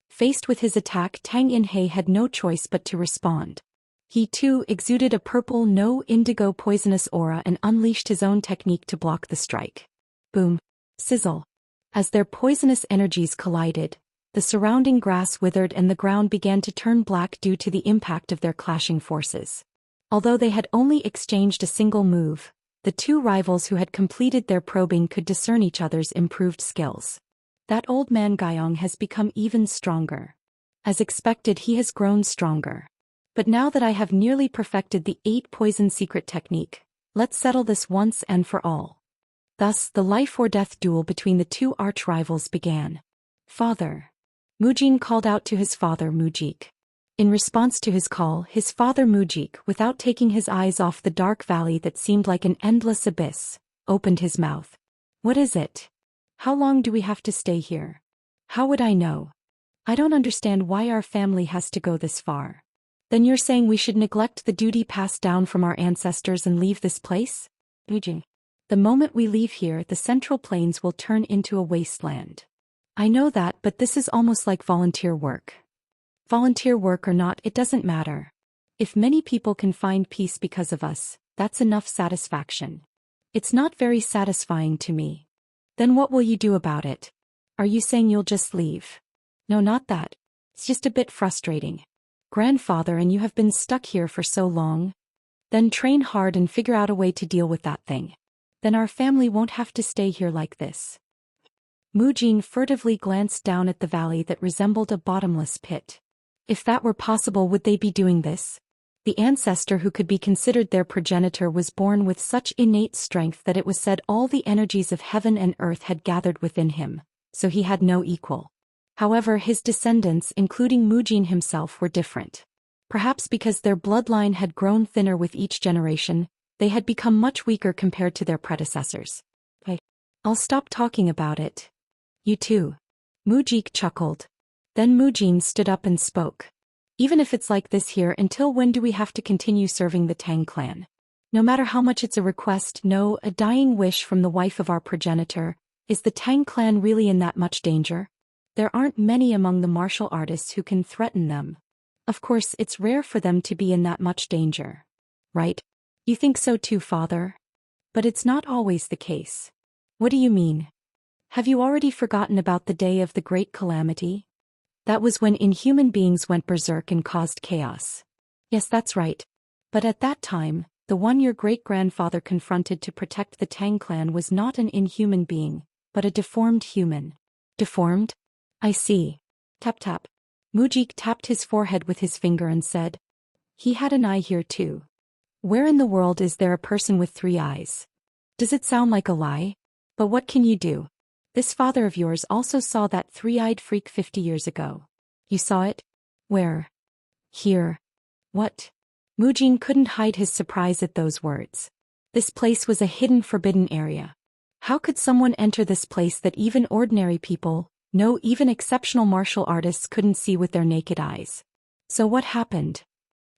Faced with his attack, Tang In-hei had no choice but to respond. He too exuded a purple no indigo poisonous aura and unleashed his own technique to block the strike. Boom. Sizzle. As their poisonous energies collided, the surrounding grass withered and the ground began to turn black due to the impact of their clashing forces. Although they had only exchanged a single move, the two rivals who had completed their probing could discern each other's improved skills. That old man Guyong has become even stronger. As expected, he has grown stronger. But now that I have nearly perfected the 8 poison secret technique, let's settle this once and for all. Thus, the life-or-death duel between the two arch-rivals began. Father. Mujin called out to his father Mujik. In response to his call, his father Mujik, without taking his eyes off the dark valley that seemed like an endless abyss, opened his mouth. What is it? How long do we have to stay here? How would I know? I don't understand why our family has to go this far. Then you're saying we should neglect the duty passed down from our ancestors and leave this place? Mujin. The moment we leave here, the Central Plains will turn into a wasteland. I know that, but this is almost like volunteer work. Volunteer work or not, it doesn't matter. If many people can find peace because of us, that's enough satisfaction. It's not very satisfying to me. Then what will you do about it? Are you saying you'll just leave? No, not that. It's just a bit frustrating. Grandfather, and you have been stuck here for so long. Then train hard and figure out a way to deal with that thing. Then our family won't have to stay here like this. Mujin furtively glanced down at the valley that resembled a bottomless pit. If that were possible, would they be doing this? The ancestor who could be considered their progenitor was born with such innate strength that it was said all the energies of heaven and earth had gathered within him, so he had no equal. However, his descendants, including Mujin himself, were different. Perhaps because their bloodline had grown thinner with each generation, they had become much weaker compared to their predecessors. I'll stop talking about it. You too. Mujik chuckled. Then Mujin stood up and spoke. Even if it's like this here, until when do we have to continue serving the Tang clan? No matter how much it's a request, no, a dying wish from the wife of our progenitor, is the Tang clan really in that much danger? There aren't many among the martial artists who can threaten them. Of course, it's rare for them to be in that much danger. Right? You think so too, father? But it's not always the case. What do you mean? Have you already forgotten about the day of the great calamity? That was when inhuman beings went berserk and caused chaos. Yes, that's right. But at that time, the one your great-grandfather confronted to protect the Tang clan was not an inhuman being, but a deformed human. Deformed? I see. Tap tap. Mujik tapped his forehead with his finger and said, he had an eye here too. Where in the world is there a person with 3 eyes? Does it sound like a lie? But what can you do? This father of yours also saw that 3-eyed freak 50 years ago. You saw it? Where? Here. What? Mujin couldn't hide his surprise at those words. This place was a hidden forbidden area. How could someone enter this place that even ordinary people, no, even exceptional martial artists couldn't see with their naked eyes? So what happened?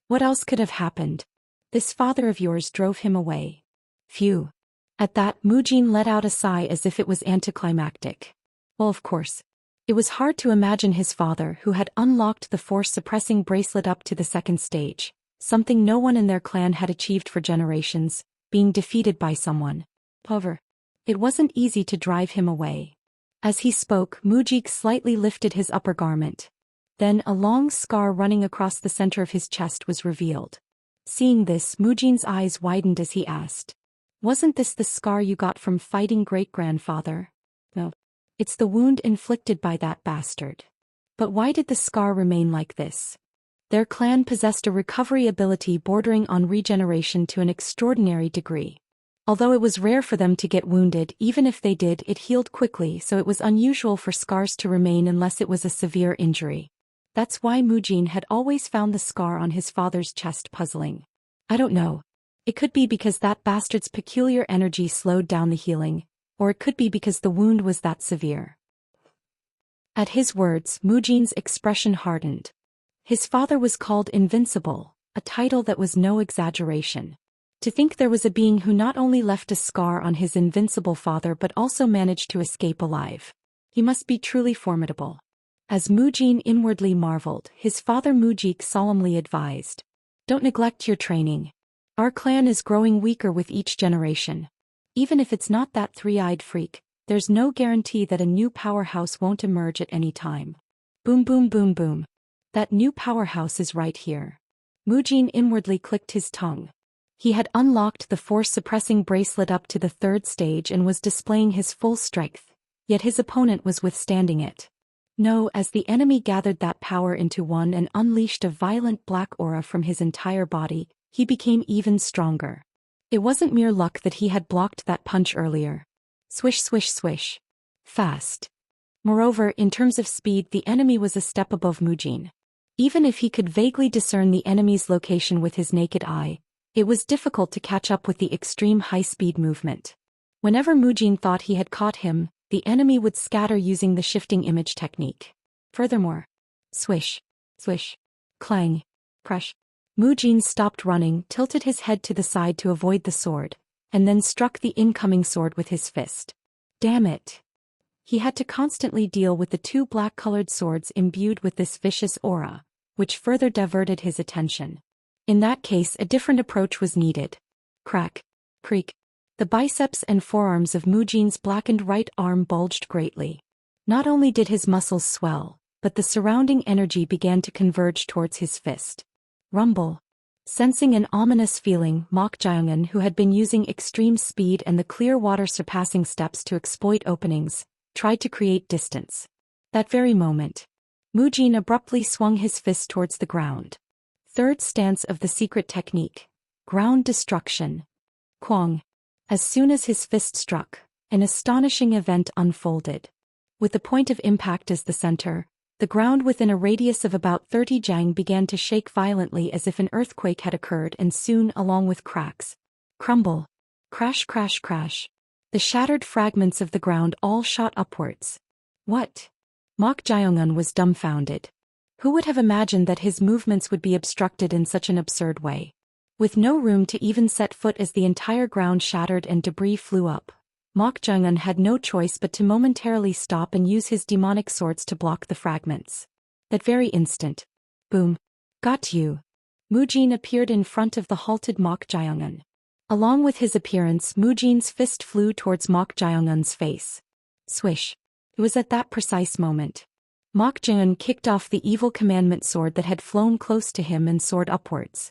What else could have happened? This father of yours drove him away. Phew. At that, Mujin let out a sigh as if it was anticlimactic. Well, of course. It was hard to imagine his father, who had unlocked the force-suppressing bracelet up to the second stage, something no one in their clan had achieved for generations, being defeated by someone. However, it wasn't easy to drive him away. As he spoke, Mujik slightly lifted his upper garment. Then a long scar running across the center of his chest was revealed. Seeing this, Mujin's eyes widened as he asked, "Wasn't this the scar you got from fighting great-grandfather?" "No. It's the wound inflicted by that bastard." "But why did the scar remain like this?" Their clan possessed a recovery ability bordering on regeneration to an extraordinary degree. Although it was rare for them to get wounded, even if they did, it healed quickly, so it was unusual for scars to remain unless it was a severe injury. That's why Mujin had always found the scar on his father's chest puzzling. "I don't know. It could be because that bastard's peculiar energy slowed down the healing, or it could be because the wound was that severe." At his words, Mujin's expression hardened. His father was called Invincible, a title that was no exaggeration. To think there was a being who not only left a scar on his invincible father but also managed to escape alive. He must be truly formidable. As Mujin inwardly marveled, his father Mujik solemnly advised, "Don't neglect your training. Our clan is growing weaker with each generation. Even if it's not that three-eyed freak, there's no guarantee that a new powerhouse won't emerge at any time." Boom boom boom boom. That new powerhouse is right here. Mujin inwardly clicked his tongue. He had unlocked the force-suppressing bracelet up to the third stage and was displaying his full strength, yet his opponent was withstanding it. No, as the enemy gathered that power into one and unleashed a violent black aura from his entire body, he became even stronger. It wasn't mere luck that he had blocked that punch earlier. Swish swish swish. Fast. Moreover, in terms of speed, the enemy was a step above Mujin. Even if he could vaguely discern the enemy's location with his naked eye, it was difficult to catch up with the extreme high-speed movement. Whenever Mujin thought he had caught him, the enemy would scatter using the shifting image technique. Furthermore, swish, swish, clang, crash. Mujin stopped running, tilted his head to the side to avoid the sword, and then struck the incoming sword with his fist. Damn it! He had to constantly deal with the two black-colored swords imbued with this vicious aura, which further diverted his attention. In that case, a different approach was needed. Crack, creak. The biceps and forearms of Mujin's blackened right arm bulged greatly. Not only did his muscles swell, but the surrounding energy began to converge towards his fist. Rumble. Sensing an ominous feeling, Mok Jiongun, who had been using extreme speed and the clear water-surpassing steps to exploit openings, tried to create distance. That very moment, Mujin abruptly swung his fist towards the ground. Third stance of the secret technique. Ground destruction. Kwang. As soon as his fist struck, an astonishing event unfolded. With the point of impact as the center, the ground within a radius of about 30 jang began to shake violently as if an earthquake had occurred, and soon, along with cracks, crumble, crash crash crash, the shattered fragments of the ground all shot upwards. What? Mok Jiongun was dumbfounded. Who would have imagined that his movements would be obstructed in such an absurd way? With no room to even set foot as the entire ground shattered and debris flew up, Mok Jiongun had no choice but to momentarily stop and use his demonic swords to block the fragments. That very instant. Boom. Got you. Mujin appeared in front of the halted Mok Jiongun. Along with his appearance, Mujin's fist flew towards Mok Jiongun's face. Swish. It was at that precise moment. Mok Jiongun kicked off the evil commandment sword that had flown close to him and soared upwards.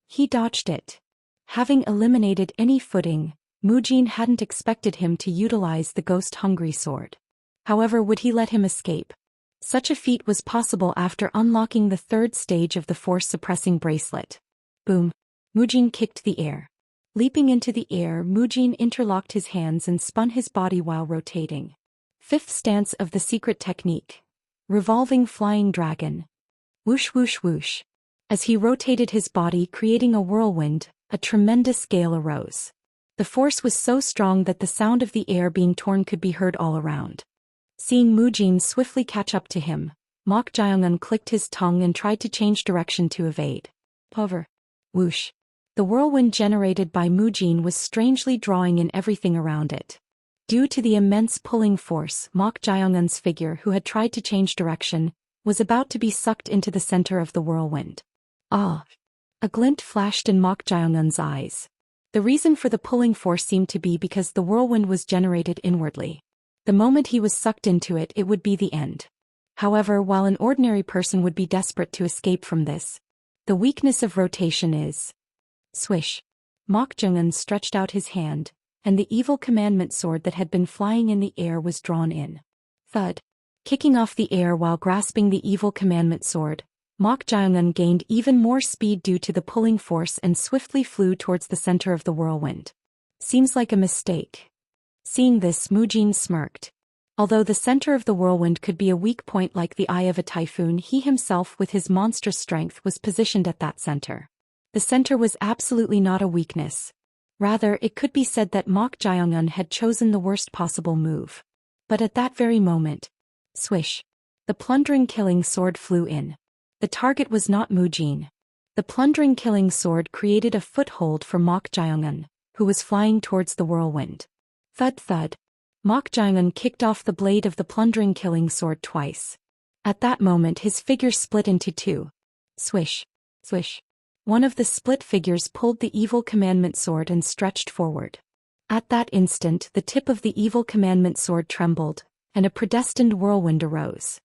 He dodged it. Having eliminated any footing, Mujin hadn't expected him to utilize the ghost-hungry sword. However, would he let him escape? Such a feat was possible after unlocking the third stage of the force-suppressing bracelet. Boom. Mujin kicked the air. Leaping into the air, Mujin interlocked his hands and spun his body while rotating. Fifth stance of the secret technique. Revolving flying dragon. Whoosh whoosh whoosh. As he rotated his body creating a whirlwind, a tremendous gale arose. The force was so strong that the sound of the air being torn could be heard all around. Seeing Mujin swiftly catch up to him, Mok Jiongun clicked his tongue and tried to change direction to evade. Hover. Whoosh. The whirlwind generated by Mujin was strangely drawing in everything around it. Due to the immense pulling force, Mok Jiongun's figure, who had tried to change direction, was about to be sucked into the center of the whirlwind. Ah! A glint flashed in Mok Jiongun's eyes. The reason for the pulling force seemed to be because the whirlwind was generated inwardly. The moment he was sucked into it, it would be the end. However, while an ordinary person would be desperate to escape from this, the weakness of rotation is... Swish. Mok Jiongun stretched out his hand, and the evil commandment sword that had been flying in the air was drawn in. Thud. Kicking off the air while grasping the evil commandment sword, Mok Jiongun gained even more speed due to the pulling force and swiftly flew towards the center of the whirlwind. Seems like a mistake. Seeing this, Mujin smirked. Although the center of the whirlwind could be a weak point like the eye of a typhoon, he himself with his monstrous strength was positioned at that center. The center was absolutely not a weakness. Rather, it could be said that Mok Jiongun had chosen the worst possible move. But at that very moment, swish, the plundering killing sword flew in. The target was not Mujin. The plundering killing sword created a foothold for Mok Jiongun, who was flying towards the whirlwind. Thud thud. Mok Jiongun kicked off the blade of the plundering killing sword twice. At that moment his figure split into two. Swish. Swish. One of the split figures pulled the evil commandment sword and stretched forward. At that instant the tip of the evil commandment sword trembled, and a predestined whirlwind arose.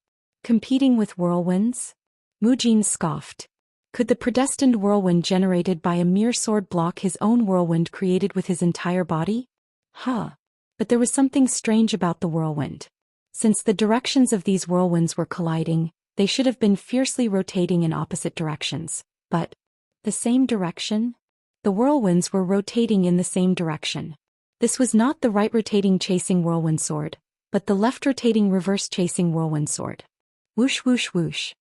Competing with whirlwinds? Mujin scoffed. Could the predestined whirlwind generated by a mere sword block his own whirlwind created with his entire body? Huh. But there was something strange about the whirlwind. Since the directions of these whirlwinds were colliding, they should have been fiercely rotating in opposite directions. But the same direction? The whirlwinds were rotating in the same direction. This was not the right rotating chasing whirlwind sword, but the left rotating reverse chasing whirlwind sword. Whoosh whoosh whoosh.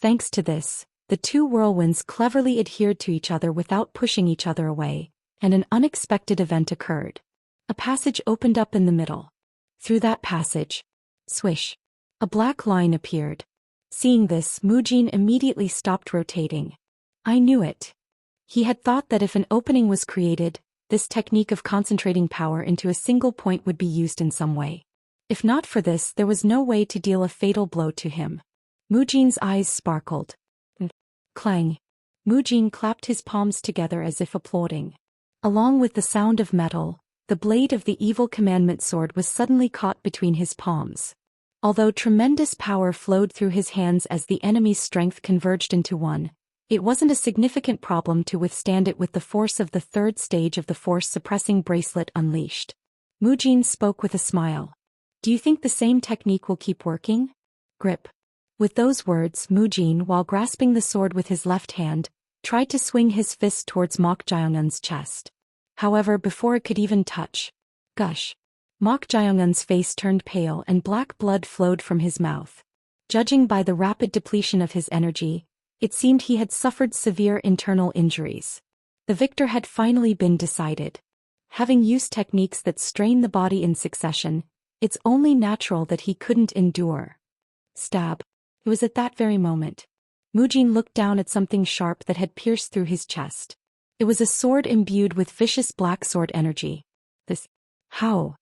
Thanks to this, the two whirlwinds cleverly adhered to each other without pushing each other away, and an unexpected event occurred. A passage opened up in the middle. Through that passage, swish, a black line appeared. Seeing this, Mujin immediately stopped rotating. I knew it. He had thought that if an opening was created, this technique of concentrating power into a single point would be used in some way. If not for this, there was no way to deal a fatal blow to him. Mujin's eyes sparkled. Clang. Mujin clapped his palms together as if applauding. Along with the sound of metal, the blade of the evil commandment sword was suddenly caught between his palms. Although tremendous power flowed through his hands as the enemy's strength converged into one, it wasn't a significant problem to withstand it with the force of the third stage of the force-suppressing bracelet unleashed. Mujin spoke with a smile. Do you think the same technique will keep working? Grip. With those words, Mujin, while grasping the sword with his left hand, tried to swing his fist towards Mok Jiongun's chest. However, before it could even touch, gush. Mok Jiongun's face turned pale and black blood flowed from his mouth. Judging by the rapid depletion of his energy, it seemed he had suffered severe internal injuries. The victor had finally been decided. Having used techniques that strain the body in succession, it's only natural that he couldn't endure. Stab. It was at that very moment. Mujin looked down at something sharp that had pierced through his chest. It was a sword imbued with vicious black sword energy. This... How?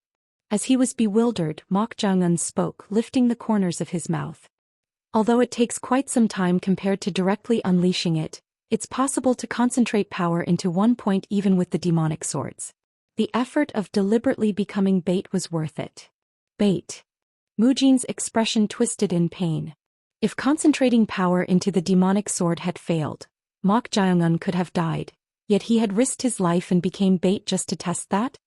As he was bewildered, Mok Jiongun spoke, lifting the corners of his mouth. Although it takes quite some time compared to directly unleashing it, it's possible to concentrate power into one point even with the demonic swords. The effort of deliberately becoming bait was worth it. Bait. Mujin's expression twisted in pain. If concentrating power into the demonic sword had failed, Mok Jiongun could have died, yet he had risked his life and became bait just to test that?